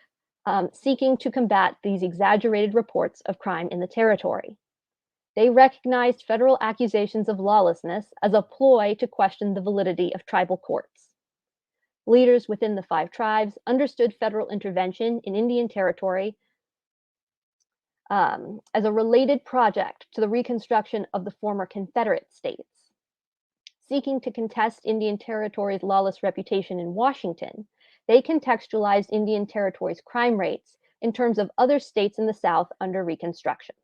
seeking to combat these exaggerated reports of crime in the territory. They recognized federal accusations of lawlessness as a ploy to question the validity of tribal courts. Leaders within the 5 tribes understood federal intervention in Indian Territory as a related project to the reconstruction of the former Confederate states. Seeking to contest Indian Territory's lawless reputation in Washington, they contextualized Indian Territory's crime rates in terms of other states in the South under Reconstruction.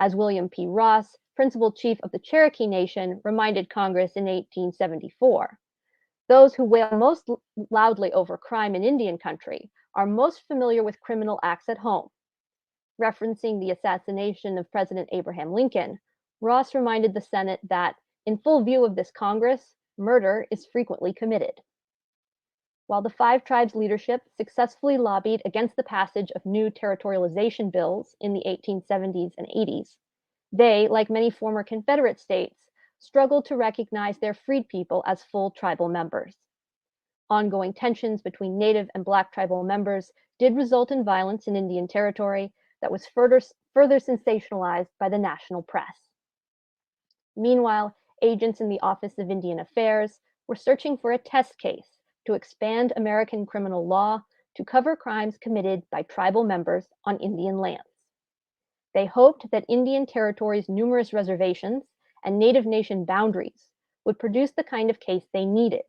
As William P. Ross, principal chief of the Cherokee Nation, reminded Congress in 1874, "Those who wail most loudly over crime in Indian country are most familiar with criminal acts at home." Referencing the assassination of President Abraham Lincoln, Ross reminded the Senate that, in full view of this Congress, murder is frequently committed. While the 5 tribes' leadership successfully lobbied against the passage of new territorialization bills in the 1870s and 80s, they, like many former Confederate states, struggled to recognize their freed people as full tribal members. Ongoing tensions between Native and Black tribal members did result in violence in Indian Territory that was further sensationalized by the national press. Meanwhile, agents in the Office of Indian Affairs were searching for a test case to expand American criminal law to cover crimes committed by tribal members on Indian lands. They hoped that Indian Territory's numerous reservations and Native Nation boundaries would produce the kind of case they needed.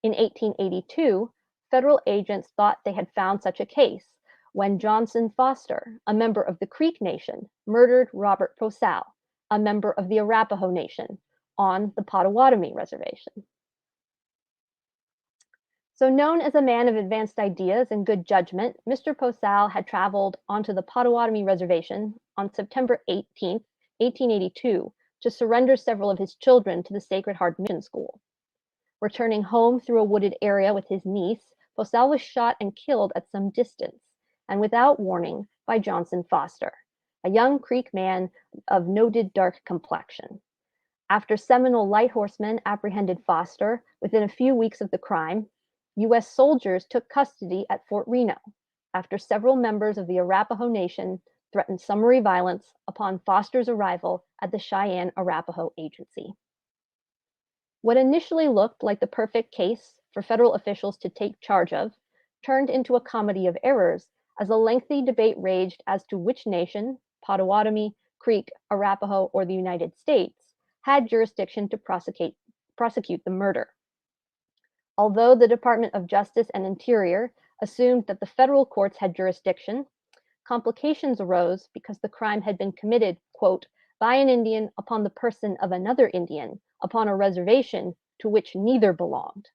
In 1882, federal agents thought they had found such a case when Johnson Foster, a member of the Creek Nation, murdered Robert Posal, a member of the Arapaho Nation, on the Potawatomi Reservation. So known as a man of advanced ideas and good judgment, Mr. Posal had traveled onto the Potawatomi Reservation on September 18, 1882, to surrender several of his children to the Sacred Heart Mission School. Returning home through a wooded area with his niece, Posal was shot and killed at some distance, and without warning, by Johnson Foster, a young Creek man of noted dark complexion. After Seminole light horsemen apprehended Foster within a few weeks of the crime, U.S. soldiers took custody at Fort Reno after several members of the Arapaho Nation threatened summary violence upon Foster's arrival at the Cheyenne Arapaho Agency. What initially looked like the perfect case for federal officials to take charge of turned into a comedy of errors as a lengthy debate raged as to which nation, Potawatomi, Creek, Arapaho, or the United States, had jurisdiction to prosecute the murder. Although the Department of Justice and Interior assumed that the federal courts had jurisdiction, complications arose because the crime had been committed, quote, by an Indian upon the person of another Indian upon a reservation to which neither belonged.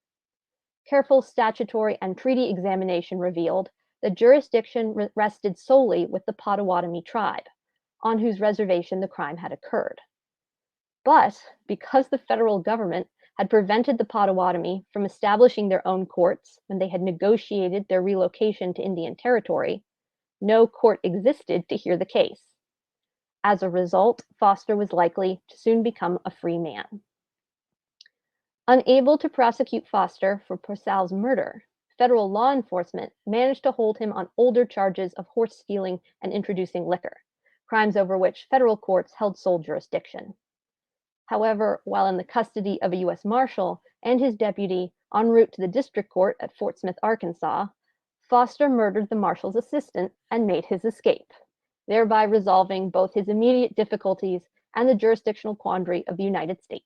Careful statutory and treaty examination revealed that jurisdiction rested solely with the Potawatomi tribe, on whose reservation the crime had occurred. But because the federal government had prevented the Potawatomi from establishing their own courts when they had negotiated their relocation to Indian Territory, no court existed to hear the case. As a result, Foster was likely to soon become a free man. Unable to prosecute Foster for Posal's murder, federal law enforcement managed to hold him on older charges of horse stealing and introducing liquor, crimes over which federal courts held sole jurisdiction. However, while in the custody of a U.S. Marshal and his deputy en route to the district court at Fort Smith, Arkansas, Foster murdered the marshal's assistant and made his escape, thereby resolving both his immediate difficulties and the jurisdictional quandary of the United States.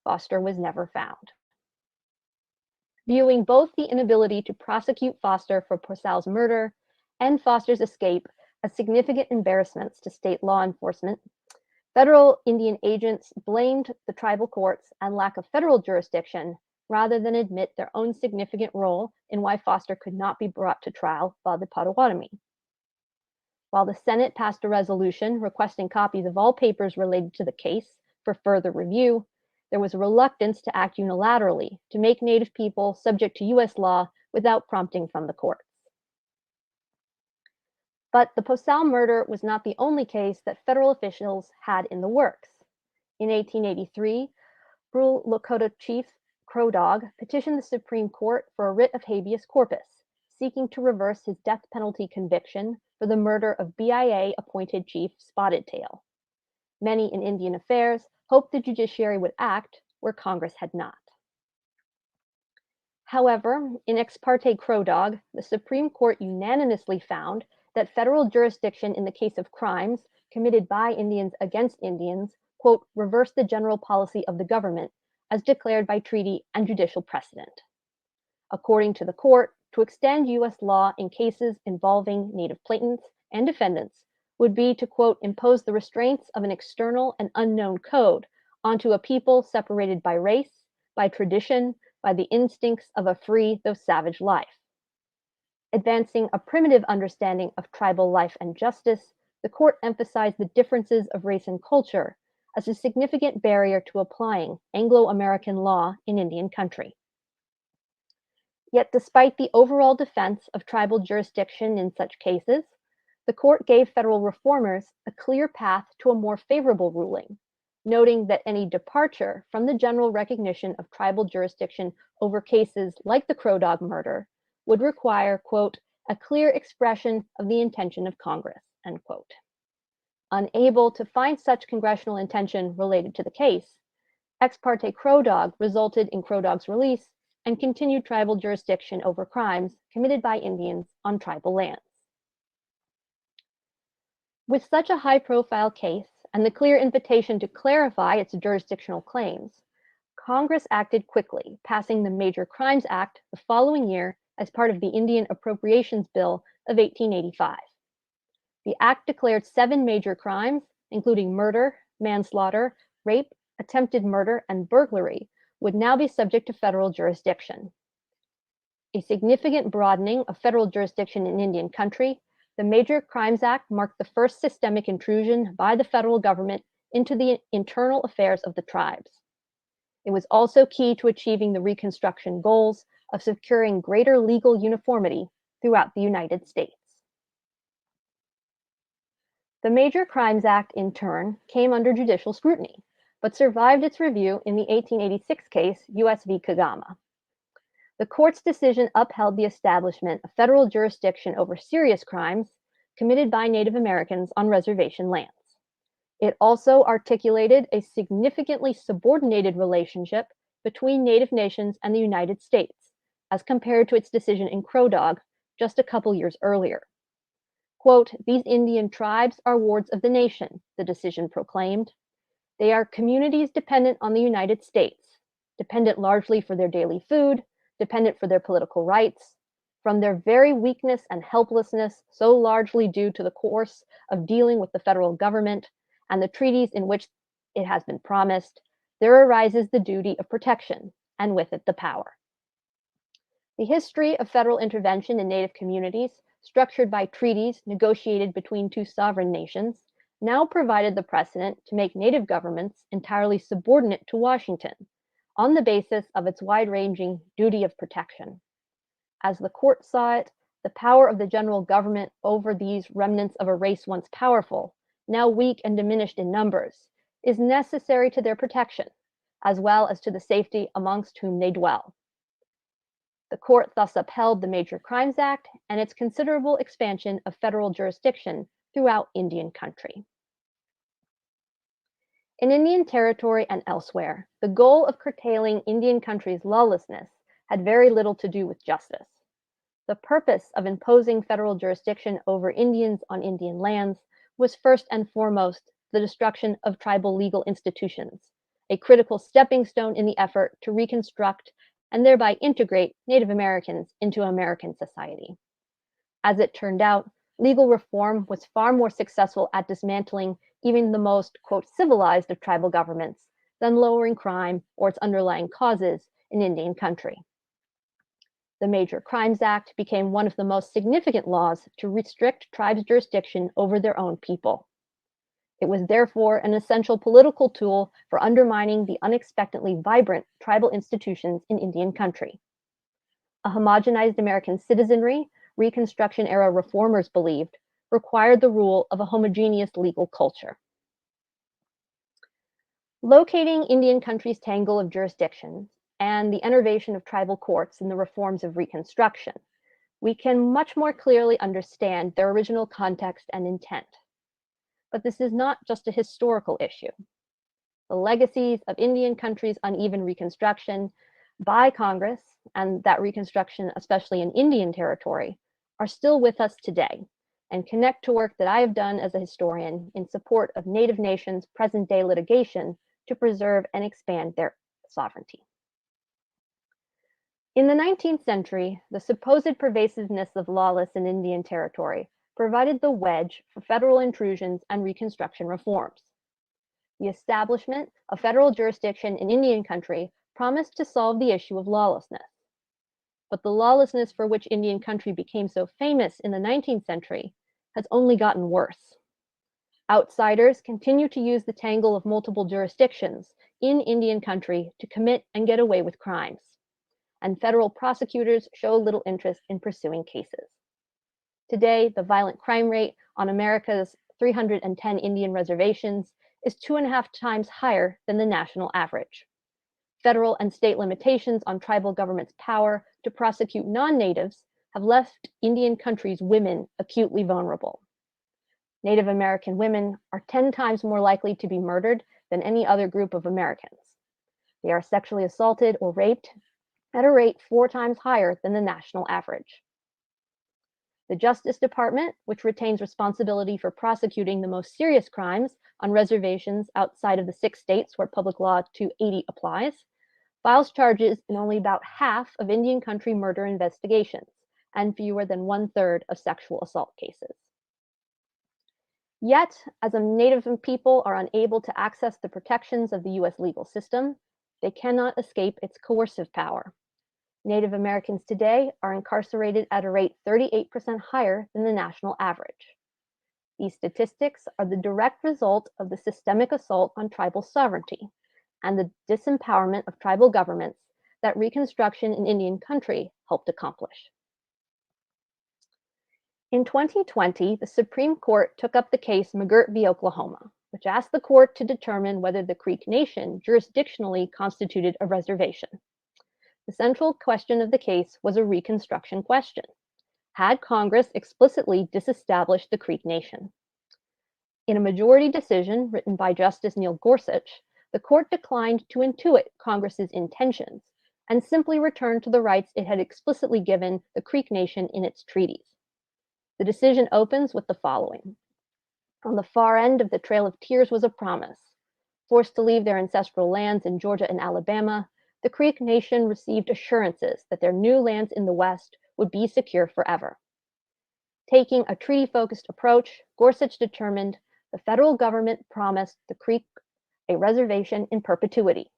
Foster was never found. Viewing both the inability to prosecute Foster for Purcell's murder and Foster's escape as significant embarrassments to state law enforcement, federal Indian agents blamed the tribal courts and lack of federal jurisdiction rather than admit their own significant role in why Foster could not be brought to trial by the Potawatomi. While the Senate passed a resolution requesting copies of all papers related to the case for further review, there was a reluctance to act unilaterally to make Native people subject to U.S. law without prompting from the courts. But the Purcell murder was not the only case that federal officials had in the works. In 1883, Brule Lakota chief Crow Dog petitioned the Supreme Court for a writ of habeas corpus, seeking to reverse his death penalty conviction for the murder of BIA-appointed Chief Spotted Tail. Many in Indian affairs hoped the judiciary would act where Congress had not. However, in Ex parte Crow Dog, the Supreme Court unanimously found that federal jurisdiction in the case of crimes committed by Indians against Indians, quote, reversed the general policy of the government as declared by treaty and judicial precedent. According to the court, to extend U.S. law in cases involving Native plaintiffs and defendants would be to, quote, impose the restraints of an external and unknown code onto a people separated by race, by tradition, by the instincts of a free though savage life. Advancing a primitive understanding of tribal life and justice, the court emphasized the differences of race and culture as a significant barrier to applying Anglo-American law in Indian country. Yet despite the overall defense of tribal jurisdiction in such cases, the court gave federal reformers a clear path to a more favorable ruling, noting that any departure from the general recognition of tribal jurisdiction over cases like the Crow Dog murder would require, quote, a clear expression of the intention of Congress, end quote. Unable to find such congressional intention related to the case, Ex parte Crow Dog resulted in Crow Dog's release and continued tribal jurisdiction over crimes committed by Indians on tribal lands. With such a high-profile case and the clear invitation to clarify its jurisdictional claims, Congress acted quickly, passing the Major Crimes Act the following year as part of the Indian Appropriations Bill of 1885. The act declared 7 major crimes, including murder, manslaughter, rape, attempted murder, and burglary, would now be subject to federal jurisdiction. A significant broadening of federal jurisdiction in Indian country, the Major Crimes Act marked the first systemic intrusion by the federal government into the internal affairs of the tribes. It was also key to achieving the Reconstruction goals of securing greater legal uniformity throughout the United States. The Major Crimes Act, in turn, came under judicial scrutiny, but survived its review in the 1886 case, U.S. v. Kagama. The court's decision upheld the establishment of federal jurisdiction over serious crimes committed by Native Americans on reservation lands. It also articulated a significantly subordinated relationship between Native nations and the United States, as compared to its decision in Crow Dog just a couple years earlier. Quote, these Indian tribes are wards of the nation, the decision proclaimed. They are communities dependent on the United States, dependent largely for their daily food, dependent for their political rights, from their very weakness and helplessness, so largely due to the course of dealing with the federal government and the treaties in which it has been promised, there arises the duty of protection, and with it the power. The history of federal intervention in Native communities, structured by treaties negotiated between 2 sovereign nations, now provided the precedent to make Native governments entirely subordinate to Washington on the basis of its wide-ranging duty of protection. As the court saw it, the power of the general government over these remnants of a race once powerful, now weak and diminished in numbers, is necessary to their protection, as well as to the safety amongst whom they dwell. The court thus upheld the Major Crimes Act and its considerable expansion of federal jurisdiction throughout Indian country. In Indian Territory and elsewhere, the goal of curtailing Indian country's lawlessness had very little to do with justice. The purpose of imposing federal jurisdiction over Indians on Indian lands was first and foremost the destruction of tribal legal institutions, a critical stepping stone in the effort to reconstruct and thereby integrate Native Americans into American society. As it turned out, legal reform was far more successful at dismantling even the most, quote, civilized of tribal governments than lowering crime or its underlying causes in Indian country. The Major Crimes Act became one of the most significant laws to restrict tribes' jurisdiction over their own people. It was therefore an essential political tool for undermining the unexpectedly vibrant tribal institutions in Indian country. A homogenized American citizenry, Reconstruction-era reformers believed, required the rule of a homogeneous legal culture. Locating Indian country's tangle of jurisdictions and the innervation of tribal courts in the reforms of Reconstruction, we can much more clearly understand their original context and intent. But this is not just a historical issue. The legacies of Indian country's uneven Reconstruction by Congress, and that Reconstruction, especially in Indian Territory, are still with us today and connect to work that I have done as a historian in support of Native nations' present-day litigation to preserve and expand their sovereignty. In the 19th century, the supposed pervasiveness of lawless in Indian Territory provided the wedge for federal intrusions and Reconstruction reforms. The establishment of federal jurisdiction in Indian country promised to solve the issue of lawlessness. But the lawlessness for which Indian country became so famous in the 19th century has only gotten worse. Outsiders continue to use the tangle of multiple jurisdictions in Indian country to commit and get away with crimes, and federal prosecutors show little interest in pursuing cases. Today, the violent crime rate on America's 310 Indian reservations is 2.5 times higher than the national average. Federal and state limitations on tribal governments' power to prosecute non-natives have left Indian country's women acutely vulnerable. Native American women are 10 times more likely to be murdered than any other group of Americans. They are sexually assaulted or raped at a rate 4 times higher than the national average. The Justice Department, which retains responsibility for prosecuting the most serious crimes on reservations outside of the 6 states where Public Law 280 applies, files charges in only about half of Indian country murder investigations and fewer than 1/3 of sexual assault cases. Yet, as Native people are unable to access the protections of the US legal system, they cannot escape its coercive power. Native Americans today are incarcerated at a rate 38% higher than the national average. These statistics are the direct result of the systemic assault on tribal sovereignty and the disempowerment of tribal governments that Reconstruction in Indian country helped accomplish. In 2020, the Supreme Court took up the case McGirt v. Oklahoma, which asked the court to determine whether the Creek Nation jurisdictionally constituted a reservation. The central question of the case was a Reconstruction question. Had Congress explicitly disestablished the Creek Nation? In a majority decision written by Justice Neil Gorsuch, the court declined to intuit Congress's intentions and simply returned to the rights it had explicitly given the Creek Nation in its treaties. The decision opens with the following. On the far end of the Trail of Tears was a promise. Forced to leave their ancestral lands in Georgia and Alabama, the Creek Nation received assurances that their new lands in the West would be secure forever. Taking a treaty-focused approach, Gorsuch determined the federal government promised the Creek a reservation in perpetuity.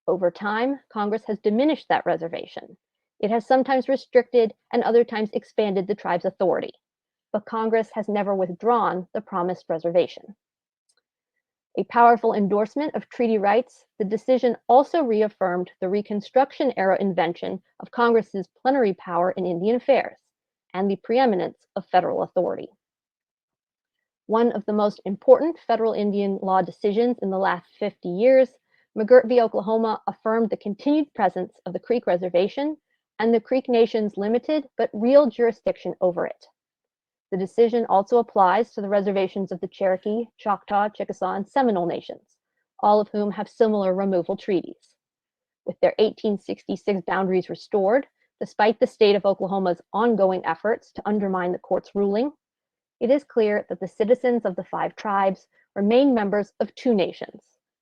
Over time, Congress has diminished that reservation. It has sometimes restricted and other times expanded the tribe's authority, but Congress has never withdrawn the promised reservation. A powerful endorsement of treaty rights, the decision also reaffirmed the Reconstruction-era invention of Congress's plenary power in Indian affairs and the preeminence of federal authority. One of the most important federal Indian law decisions in the last 50 years, McGirt v. Oklahoma affirmed the continued presence of the Creek Reservation and the Creek Nation's limited but real jurisdiction over it. The decision also applies to the reservations of the Cherokee, Choctaw, Chickasaw, and Seminole nations, all of whom have similar removal treaties. With their 1866 boundaries restored, despite the state of Oklahoma's ongoing efforts to undermine the court's ruling, it is clear that the citizens of the 5 tribes remain members of 2 nations,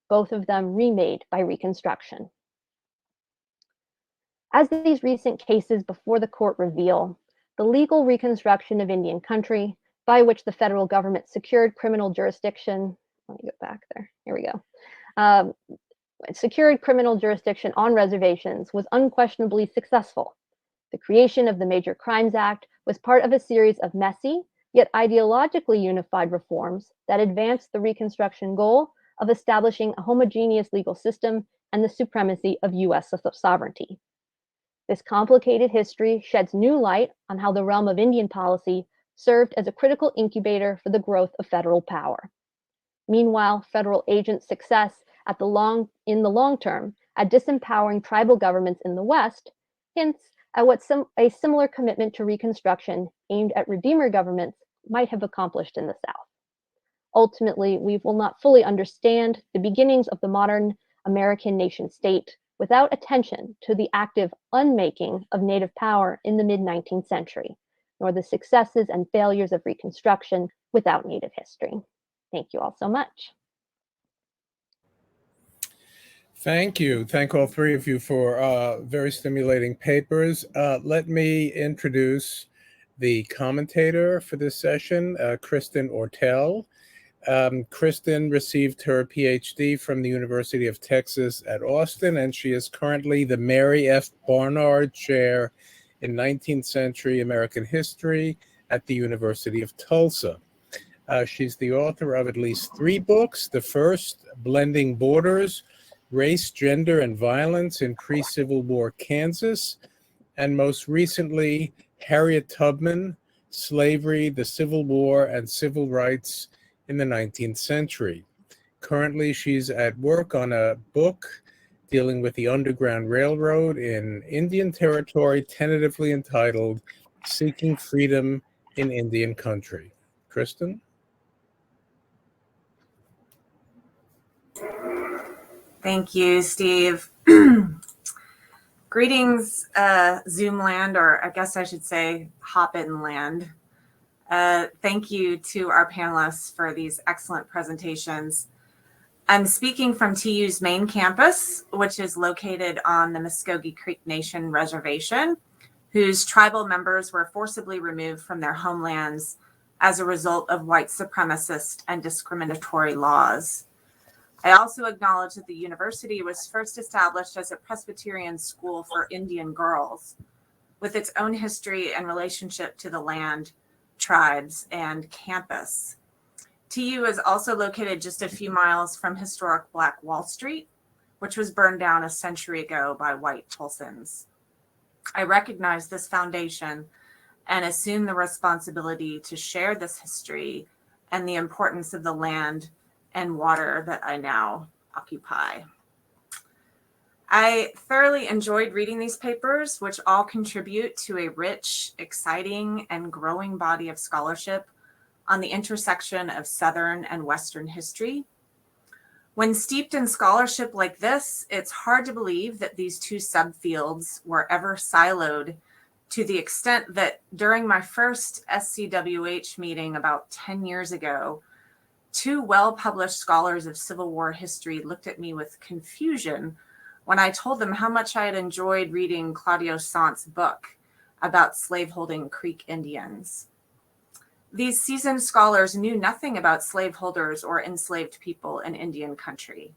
both of them remade by Reconstruction. As these recent cases before the court reveal, the legal reconstruction of Indian country, by which the federal government secured criminal jurisdiction, let me go back there, here we go, secured criminal jurisdiction on reservations was unquestionably successful. The creation of the Major Crimes Act was part of a series of messy, yet ideologically unified reforms that advanced the Reconstruction goal of establishing a homogeneous legal system and the supremacy of U.S. sovereignty. This complicated history sheds new light on how the realm of Indian policy served as a critical incubator for the growth of federal power. Meanwhile, federal agents' success in the long term at disempowering tribal governments in the West hints at what a similar commitment to Reconstruction aimed at Redeemer governments might have accomplished in the South. Ultimately, we will not fully understand the beginnings of the modern American nation state without attention to the active unmaking of Native power in the mid-19th century, nor the successes and failures of Reconstruction without Native history. Thank you all so much. Thank you. Thank all 3 of you for very stimulating papers. Let me introduce the commentator for this session, Kristen Ortell. Kristen received her PhD from the University of Texas at Austin, and she is currently the Mary F. Barnard Chair in 19th Century American History at the University of Tulsa. She's the author of at least 3 books. The first, Blending Borders, Race, Gender, and Violence in Pre-Civil War Kansas, and most recently, Harriet Tubman, Slavery, the Civil War, and Civil Rights in the 19th Century. Currently, she's at work on a book dealing with the Underground Railroad in Indian Territory, tentatively entitled Seeking Freedom in Indian Country. Kristen? Thank you, Steve. Greetings, Zoom land, or I guess I should say Hop-In land. Thank you to our panelists for these excellent presentations. I'm speaking from TU's main campus, which is located on the Muskogee Creek Nation Reservation, whose tribal members were forcibly removed from their homelands as a result of white supremacist and discriminatory laws. I also acknowledge that the university was first established as a Presbyterian school for Indian girls, with its own history and relationship to the land, tribes, and campus. TU is also located just a few miles from historic Black Wall Street, which was burned down a century ago by white Tulsans. I recognize this foundation and assume the responsibility to share this history and the importance of the land and water that I now occupy. I thoroughly enjoyed reading these papers, which all contribute to a rich, exciting, and growing body of scholarship on the intersection of Southern and Western history. When steeped in scholarship like this, it's hard to believe that these 2 subfields were ever siloed to the extent that during my first SCWH meeting about 10 years ago, 2 well-published scholars of Civil War history looked at me with confusion when I told them how much I had enjoyed reading Claudio Sant's book about slaveholding Creek Indians. These seasoned scholars knew nothing about slaveholders or enslaved people in Indian country.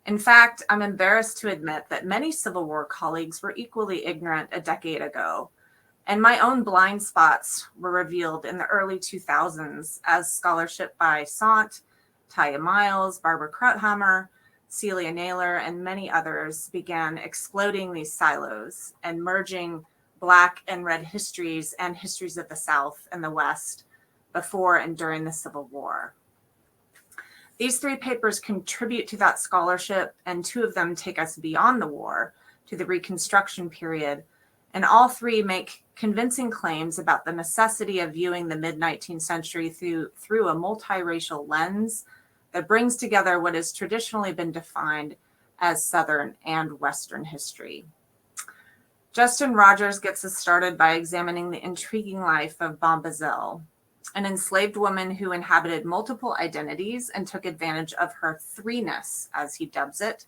In fact, I'm embarrassed to admit that many Civil War colleagues were equally ignorant a decade ago, and my own blind spots were revealed in the early 2000s as scholarship by Sant, Taya Miles, Barbara Krauthammer, Celia Naylor, and many others began exploding these silos and merging Black and Red histories and histories of the South and the West before and during the Civil War. These 3 papers contribute to that scholarship, and 2 of them take us beyond the war to the Reconstruction period, and all 3 make convincing claims about the necessity of viewing the mid-19th century through a multiracial lens that brings together what has traditionally been defined as Southern and Western history. Justin Rogers gets us started by examining the intriguing life of Bombazell, an enslaved woman who inhabited multiple identities and took advantage of her threeness, as he dubs it,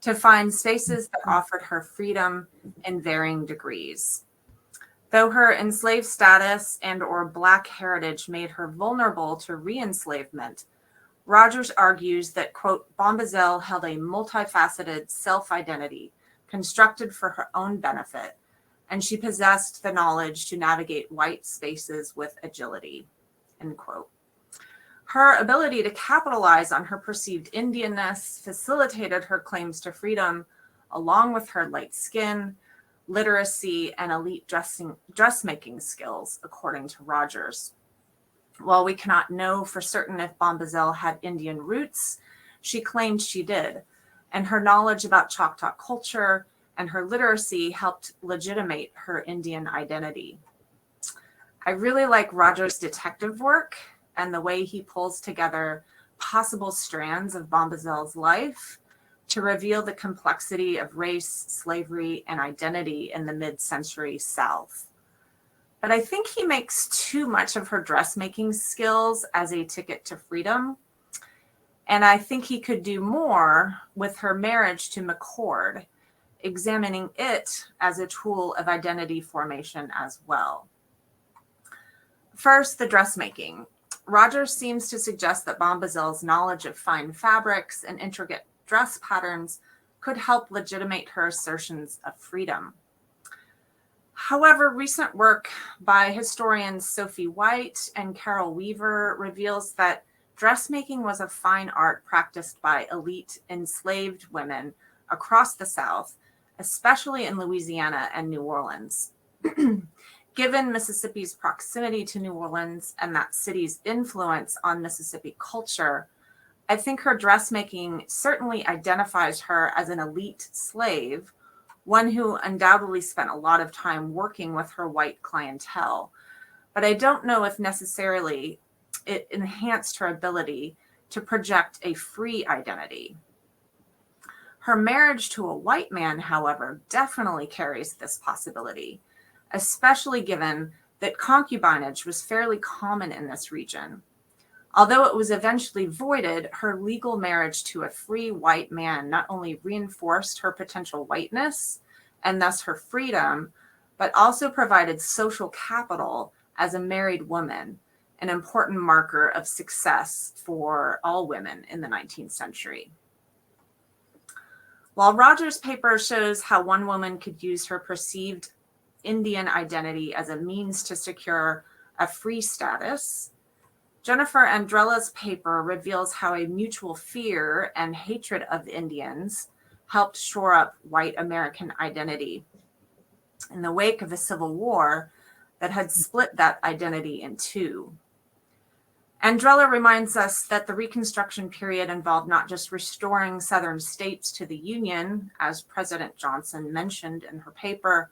to find spaces that offered her freedom in varying degrees. Though her enslaved status and or Black heritage made her vulnerable to re-enslavement, Rogers argues that, quote, Bombazell held a multifaceted self-identity constructed for her own benefit, and she possessed the knowledge to navigate white spaces with agility, end quote. Her ability to capitalize on her perceived Indianness facilitated her claims to freedom, along with her light skin, literacy, and elite dressmaking skills, according to Rogers. While we cannot know for certain if Bombazell had Indian roots, she claimed she did, and her knowledge about Choctaw culture and her literacy helped legitimate her Indian identity. I really like Rogers' detective work and the way he pulls together possible strands of Bombazell's life to reveal the complexity of race, slavery, and identity in the mid-century South. But I think he makes too much of her dressmaking skills as a ticket to freedom. And I think he could do more with her marriage to McCord, examining it as a tool of identity formation as well. First, the dressmaking. Rogers seems to suggest that Bombazell's knowledge of fine fabrics and intricate dress patterns could help legitimate her assertions of freedom. However, recent work by historians Sophie White and Carol Weaver reveals that dressmaking was a fine art practiced by elite enslaved women across the South, especially in Louisiana and New Orleans. Given Mississippi's proximity to New Orleans and that city's influence on Mississippi culture, I think her dressmaking certainly identifies her as an elite slave, one who undoubtedly spent a lot of time working with her white clientele. But I don't know if necessarily it enhanced her ability to project a free identity. Her marriage to a white man, however, definitely carries this possibility, especially given that concubinage was fairly common in this region. Although it was eventually voided, her legal marriage to a free white man not only reinforced her potential whiteness and thus her freedom, but also provided social capital as a married woman, an important marker of success for all women in the 19th century. While Rogers' paper shows how one woman could use her perceived Indian identity as a means to secure a free status, Jennifer Andrella's paper reveals how a mutual fear and hatred of Indians helped shore up white American identity in the wake of the Civil War that had split that identity in two. Andrella reminds us that the Reconstruction period involved not just restoring Southern states to the Union, as President Johnson mentioned in her paper,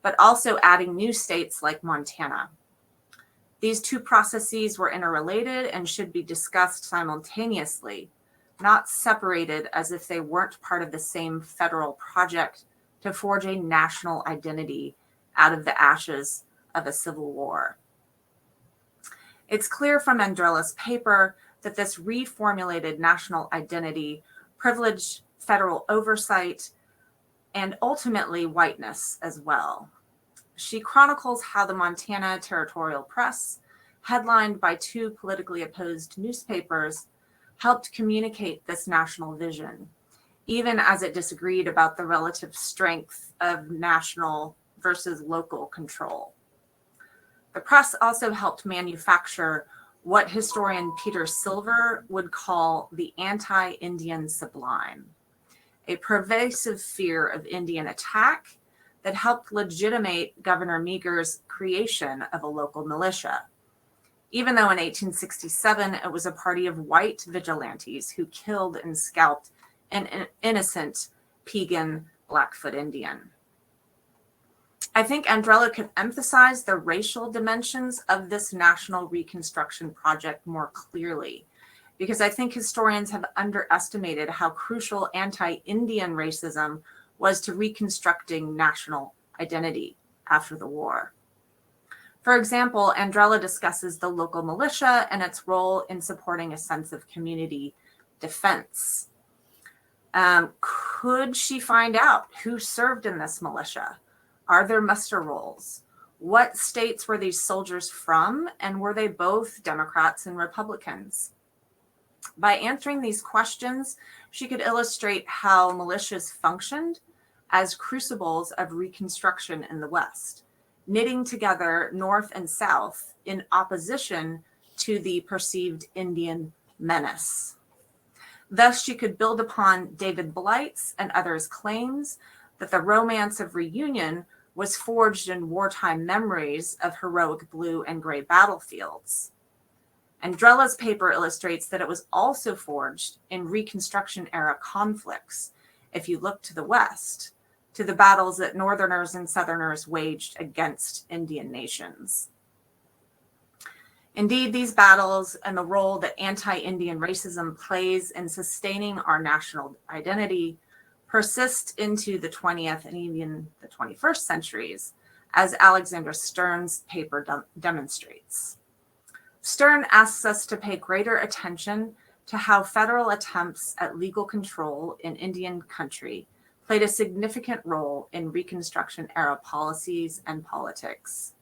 but also adding new states like Montana. These two processes were interrelated and should be discussed simultaneously, not separated as if they weren't part of the same federal project to forge a national identity out of the ashes of a civil war. It's clear from Andrella's paper that this reformulated national identity privileged federal oversight and ultimately whiteness as well. She chronicles how the Montana Territorial Press, headlined by two politically opposed newspapers, helped communicate this national vision, even as it disagreed about the relative strength of national versus local control. The press also helped manufacture what historian Peter Silver would call the anti-Indian sublime, a pervasive fear of Indian attack that helped legitimate Governor Meagher's creation of a local militia, even though in 1867 it was a party of white vigilantes who killed and scalped an innocent Piegan Blackfoot Indian. I think Andrella could emphasize the racial dimensions of this national Reconstruction project more clearly, because I think historians have underestimated how crucial anti-Indian racism was to reconstructing national identity after the war. For example, Andrella discusses the local militia and its role in supporting a sense of community defense. Could she find out who served in this militia? Are there muster rolls? What states were these soldiers from, and were they both Democrats and Republicans? By answering these questions, she could illustrate how militias functioned as crucibles of Reconstruction in the West, knitting together North and South in opposition to the perceived Indian menace. Thus, she could build upon David Blight's and others' claims that the romance of reunion was forged in wartime memories of heroic blue and gray battlefields. Andrella's paper illustrates that it was also forged in Reconstruction-era conflicts, if you look to the West, to the battles that Northerners and Southerners waged against Indian nations. Indeed, these battles and the role that anti-Indian racism plays in sustaining our national identity persist into the 20th and even the 21st centuries, as Alexandra Stern's paper demonstrates. Stern asks us to pay greater attention to how federal attempts at legal control in Indian country played a significant role in Reconstruction-era policies and politics.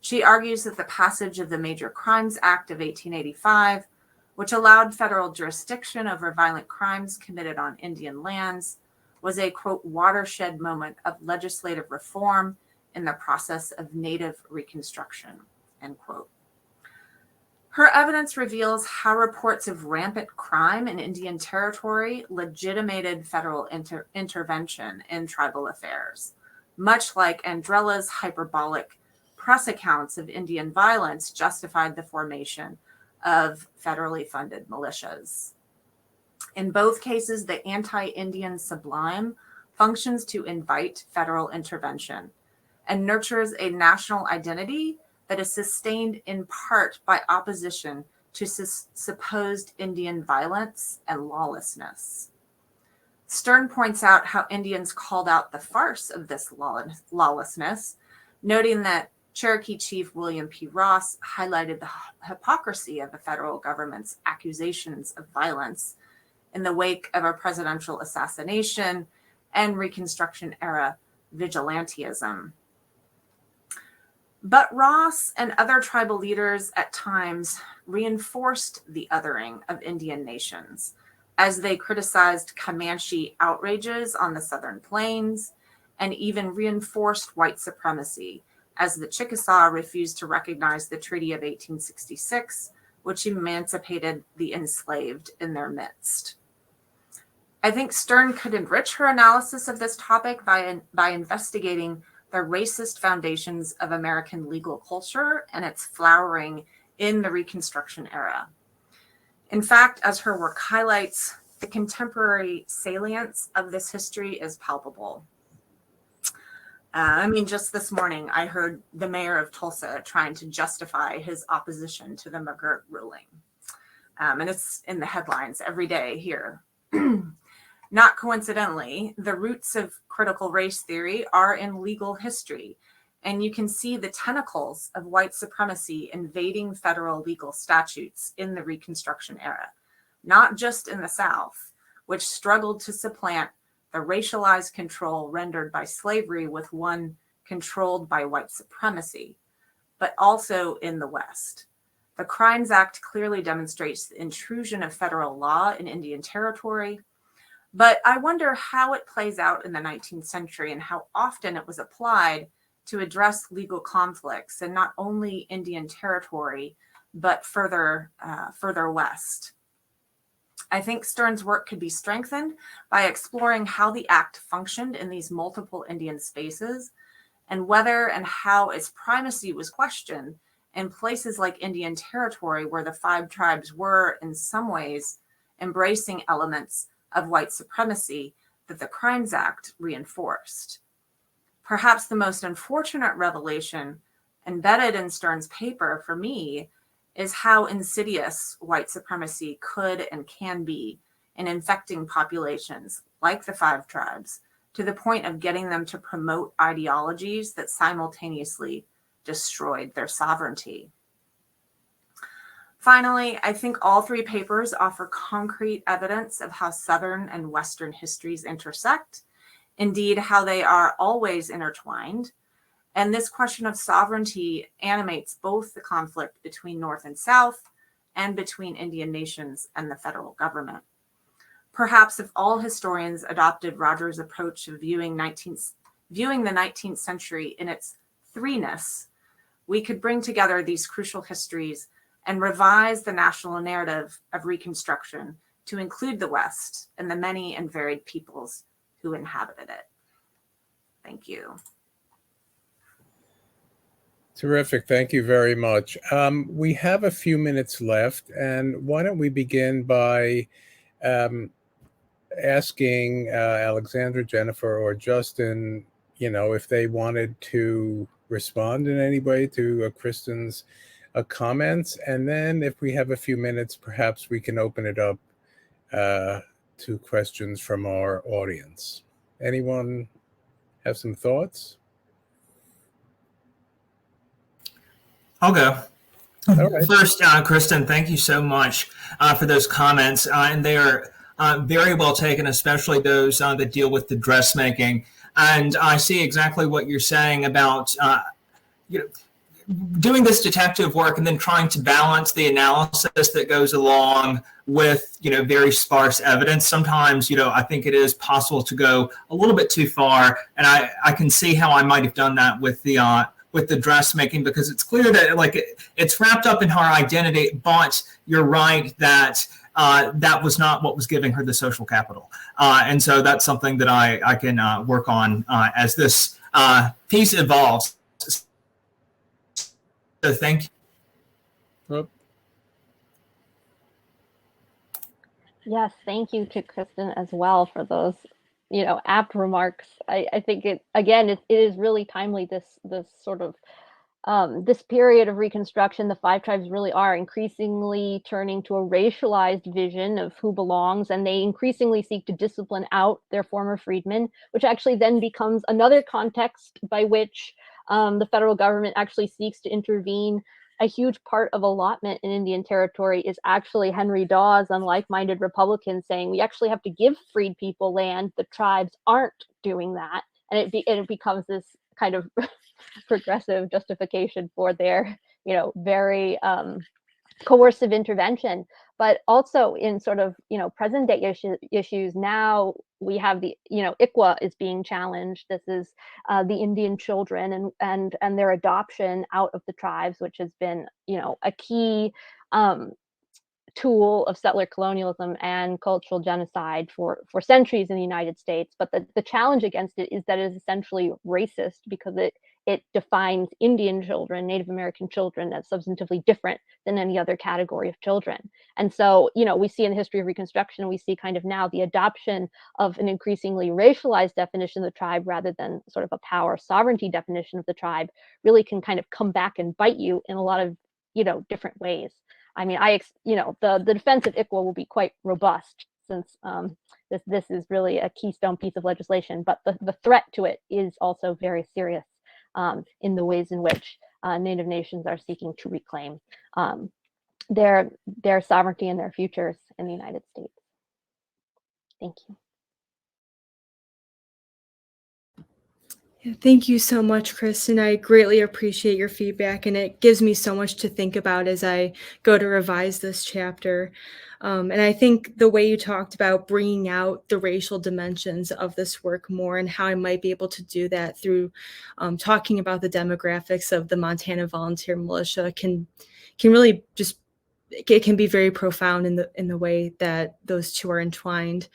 She argues that the passage of the Major Crimes Act of 1885, which allowed federal jurisdiction over violent crimes committed on Indian lands, was a, quote, watershed moment of legislative reform in the process of Native Reconstruction, end quote. Her evidence reveals how reports of rampant crime in Indian territory legitimated federal intervention in tribal affairs, much like Andrella's hyperbolic press accounts of Indian violence justified the formation of federally funded militias. In both cases, the anti-Indian sublime functions to invite federal intervention and nurtures a national identity that is sustained in part by opposition to supposed Indian violence and lawlessness. Stern points out how Indians called out the farce of this lawlessness, noting that Cherokee Chief William P. Ross highlighted the hypocrisy of the federal government's accusations of violence in the wake of a presidential assassination and Reconstruction-era vigilantism. But Ross and other tribal leaders at times reinforced the othering of Indian nations as they criticized Comanche outrages on the Southern Plains and even reinforced white supremacy as the Chickasaw refused to recognize the Treaty of 1866, which emancipated the enslaved in their midst. I think Stern could enrich her analysis of this topic by investigating the racist foundations of American legal culture and its flowering in the Reconstruction era. In fact, as her work highlights, the contemporary salience of this history is palpable. Just this morning, I heard the mayor of Tulsa trying to justify his opposition to the McGirt ruling. And it's in the headlines every day here. Not coincidentally, the roots of critical race theory are in legal history, and you can see the tentacles of white supremacy invading federal legal statutes in the Reconstruction era, not just in the South, which struggled to supplant the racialized control rendered by slavery with one controlled by white supremacy, but also in the West. The Crimes Act clearly demonstrates the intrusion of federal law in Indian territory, but I wonder how it plays out in the 19th century and how often it was applied to address legal conflicts in not only Indian territory, but further west. I think Stern's work could be strengthened by exploring how the act functioned in these multiple Indian spaces and whether and how its primacy was questioned in places like Indian territory, where the 5 tribes were in some ways embracing elements of white supremacy that the Crimes Act reinforced. Perhaps the most unfortunate revelation embedded in Stern's paper for me is how insidious white supremacy could and can be in infecting populations like the five tribes to the point of getting them to promote ideologies that simultaneously destroyed their sovereignty. Finally, I think all three papers offer concrete evidence of how Southern and Western histories intersect, indeed, how they are always intertwined. And this question of sovereignty animates both the conflict between North and South and between Indian nations and the federal government. Perhaps if all historians adopted Rogers' approach of viewing the 19th century in its threeness, we could bring together these crucial histories and revise the national narrative of Reconstruction to include the West and the many and varied peoples who inhabited it. Thank you. Terrific. Thank you very much. We have a few minutes left, and why don't we begin by asking Alexandra, Jennifer, or Justin, if they wanted to respond in any way to Kristen's comments. And then if we have a few minutes, perhaps we can open it up to questions from our audience. Anyone have some thoughts? I'll go. All right. First, Kristen, thank you so much for those comments. And they are very well taken, especially those that deal with the dressmaking. And I see exactly what you're saying about doing this detective work and then trying to balance the analysis that goes along with, very sparse evidence. Sometimes, I think it is possible to go a little bit too far. And I can see how I might have done that with the dressmaking, because it's clear that it's wrapped up in her identity, but you're right that that was not what was giving her the social capital. And so that's something that I can work on as this piece evolves. So thank you. Yes, thank you to Kristen as well for those, apt remarks. I think it is really timely, this sort of this period of Reconstruction. The five tribes really are increasingly turning to a racialized vision of who belongs, and they increasingly seek to discipline out their former freedmen, which actually then becomes another context by which the federal government actually seeks to intervene. A huge part of allotment in Indian territory is actually Henry Dawes and like-minded Republicans saying we actually have to give freed people land. The tribes aren't doing that, and it becomes this kind of progressive justification for their, very coercive intervention. But also in sort of, present day issues now, we have the, ICWA is being challenged. This is the Indian children and their adoption out of the tribes, which has been, a key tool of settler colonialism and cultural genocide for centuries in the United States. But the challenge against it is that it is essentially racist, because it defines Indian children, Native American children, as substantively different than any other category of children. And so, we see in the history of Reconstruction, we see kind of now the adoption of an increasingly racialized definition of the tribe rather than sort of a power sovereignty definition of the tribe really can kind of come back and bite you in a lot of, different ways. I mean, the defense of ICWA will be quite robust, since this is really a keystone piece of legislation, but the threat to it is also very serious in the ways in which Native nations are seeking to reclaim their sovereignty and their futures in the United States. Thank you. Yeah, thank you so much, Kristen. I greatly appreciate your feedback, and it gives me so much to think about as I go to revise this chapter. And I think the way you talked about bringing out the racial dimensions of this work more, and how I might be able to do that through talking about the demographics of the Montana Volunteer Militia can really just, it can be very profound in the way that those two are entwined.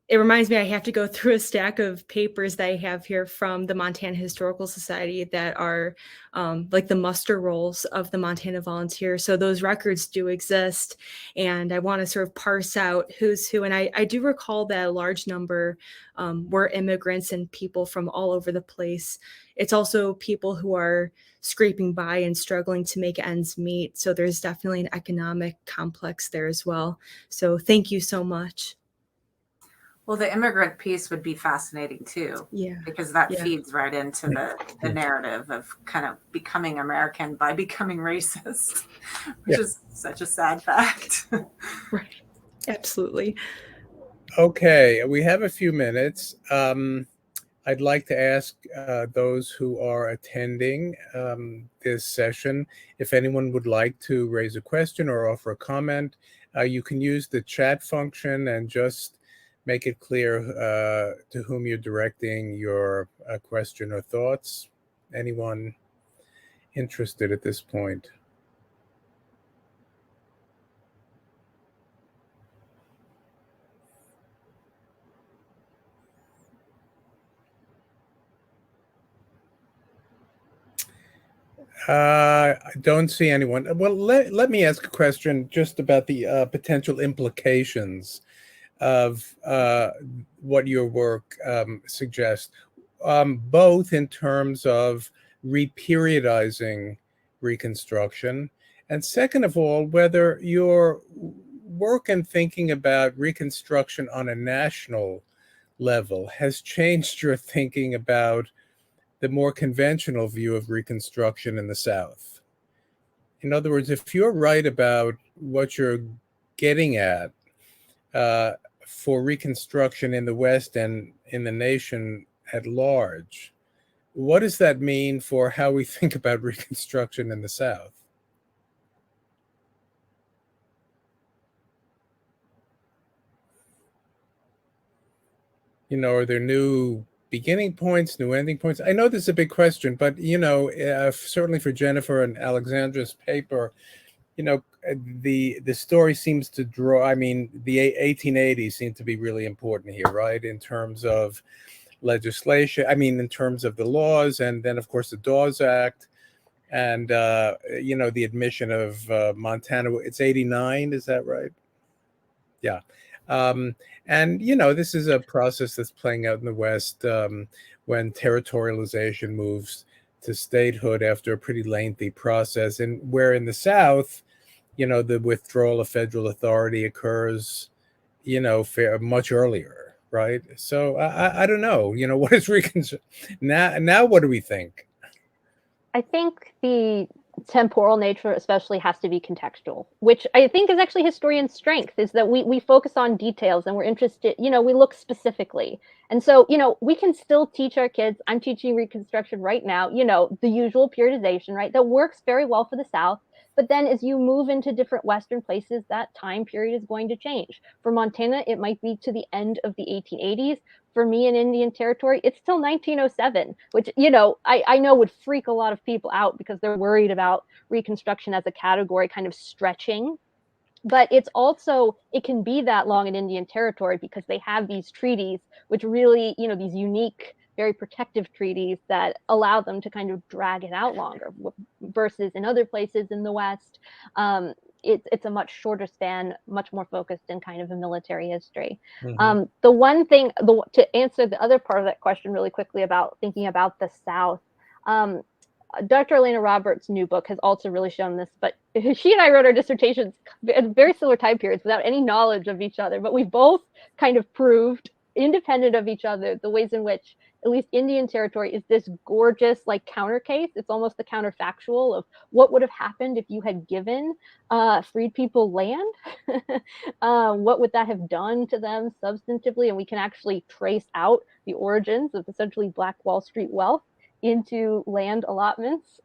it reminds me I have to go through a stack of papers that I have here from the Montana Historical Society that are like the muster rolls of the Montana Volunteers. So those records do exist, and I want to sort of parse out who's who. And I do recall that a large number were immigrants and people from all over the place. It's also people who are scraping by and struggling to make ends meet. So there's definitely an economic complex there as well. So thank you so much. Well, the immigrant piece would be fascinating too. Yeah. Because that feeds right into the narrative of kind of becoming American by becoming racist, which is such a sad fact. Right. Absolutely. Okay, we have a few minutes. I'd like to ask those who are attending this session, if anyone would like to raise a question or offer a comment. You can use the chat function and just make it clear to whom you're directing your question or thoughts. Anyone interested at this point? I don't see anyone. Well, let me ask a question just about the potential implications of what your work suggests, both in terms of reperiodizing Reconstruction, and second of all, whether your work and thinking about Reconstruction on a national level has changed your thinking about the more conventional view of Reconstruction in the South. In other words, if you're right about what you're getting at for Reconstruction in the West and in the nation at large, what does that mean for how we think about Reconstruction in the South? You know, are there new beginning points, new ending points? I know this is a big question, but, you know, certainly for Jennifer and Alexandra's paper, you know, the story seems to draw, I mean, the 1880s seem to be really important here, right? In terms of legislation, I mean, in terms of the laws, and then, of course, the Dawes Act, and, you know, the admission of Montana. It's 89, is that right? Yeah. And, you know, this is a process that's playing out in the West when territorialization moves to statehood after a pretty lengthy process, and where in the South, you know, the withdrawal of federal authority occurs, you know, much earlier, right? So I don't know, you know, what is Reconstruction? Now what do we think? I think the temporal nature especially has to be contextual, which I think is actually historians' strength, is that we focus on details and we're interested, you know, we look specifically. And so, you know, we can still teach our kids, I'm teaching Reconstruction right now, you know, the usual periodization, right? That works very well for the South. But then as you move into different Western places, that time period is going to change. For Montana, it might be to the end of the 1880s. For me in Indian Territory, it's till 1907, which, you know, I know would freak a lot of people out because they're worried about Reconstruction as a category kind of stretching. But it's also, it can be that long in Indian Territory because they have these treaties, which really, you know, these unique, very protective treaties that allow them to kind of drag it out longer, versus in other places in the West, it's a much shorter span, much more focused in kind of a military history. Mm-hmm. The one thing, to answer the other part of that question really quickly about thinking about the South, Dr. Elena Roberts' new book has also really shown this, but she and I wrote our dissertations at very similar time periods without any knowledge of each other, but we both kind of proved, independent of each other, the ways in which at least Indian Territory is this gorgeous like counter case. It's almost the counterfactual of what would have happened if you had given freed people land. What would that have done to them substantively? And we can actually trace out the origins of essentially Black Wall Street wealth into land allotments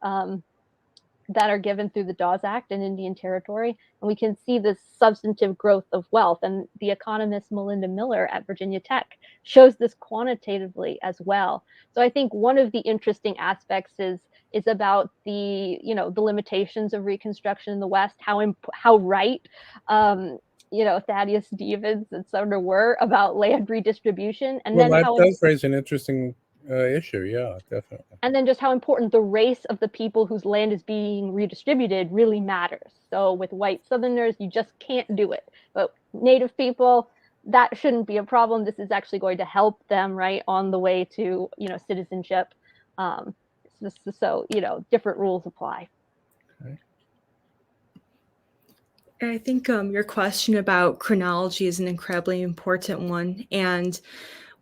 that are given through the Dawes Act in Indian Territory. And we can see this substantive growth of wealth. And the economist Melinda Miller at Virginia Tech shows this quantitatively as well. So I think one of the interesting aspects is about the, you know, the limitations of Reconstruction in the West, how right Thaddeus Stevens and Sumner were about land redistribution, and Well, then that how does raise an interesting issue. Yeah, definitely. and then just how important the race of the people whose land is being redistributed really matters. So with white Southerners, you just can't do it. But Native people, that shouldn't be a problem. This is actually going to help them, right, on the way to, citizenship. So, different rules apply. Okay. I think your question about chronology is an incredibly important one. And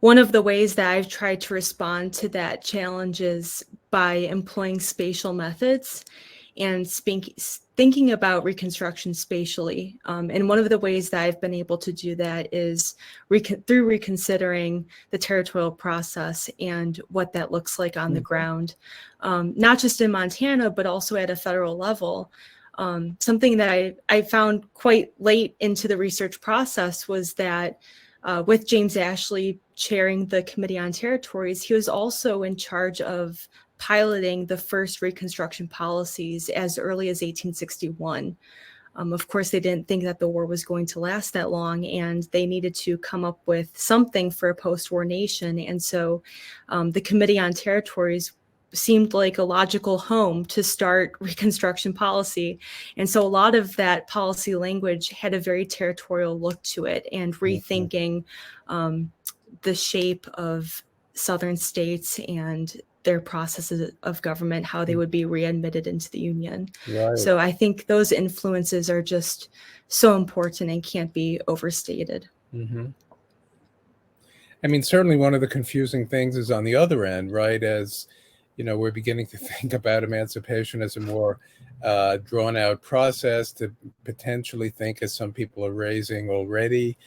one of the ways that I've tried to respond to that challenge is by employing spatial methods and thinking about Reconstruction spatially. And one of the ways that I've been able to do that is through reconsidering the territorial process and what that looks like on the ground, not just in Montana, but also at a federal level. Something that I found quite late into the research process was that with James Ashley chairing the Committee on Territories, he was also in charge of piloting the first Reconstruction policies as early as 1861. Of course, they didn't think that the war was going to last that long, and they needed to come up with something for a post-war nation. And so the Committee on Territories seemed like a logical home to start Reconstruction policy. And so a lot of that policy language had a very territorial look to it, and rethinking the shape of Southern states and their processes of government, how they would be readmitted into the Union. Right. So I think those influences are just so important and can't be overstated. Mm-hmm. I mean, certainly one of the confusing things is on the other end, right? As we're beginning to think about emancipation as a more drawn out process, to potentially think, as some people are raising already,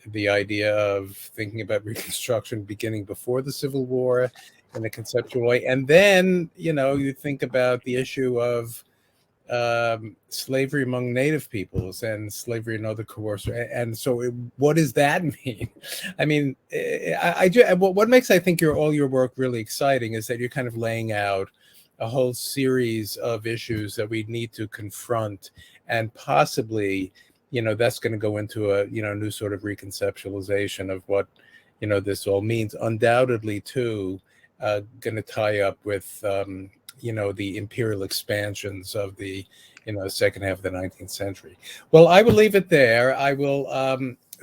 the idea of thinking about Reconstruction beginning before the Civil War in a conceptual way. And then, you think about the issue of slavery among Native peoples and slavery and other coercive. And so what does that mean? I mean, what makes, I think, all your work really exciting is that you're kind of laying out a whole series of issues that we need to confront, and possibly, that's going to go into a, new sort of reconceptualization of what, this all means. Undoubtedly, too, going to tie up with, the imperial expansions of the, second half of the 19th century. Well, I will leave it there. I will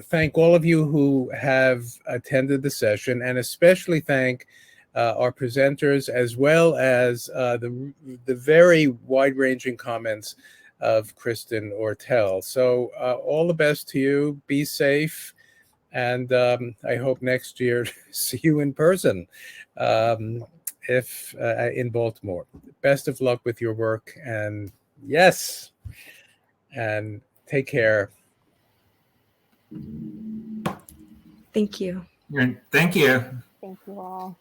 thank all of you who have attended the session, and especially thank our presenters, as well as the very wide-ranging comments of Kristen Ortell. So all the best to you. Be safe. And I hope next year to see you in person, if in Baltimore. Best of luck with your work, and yes, and take care. Thank you. Thank you. Thank you all.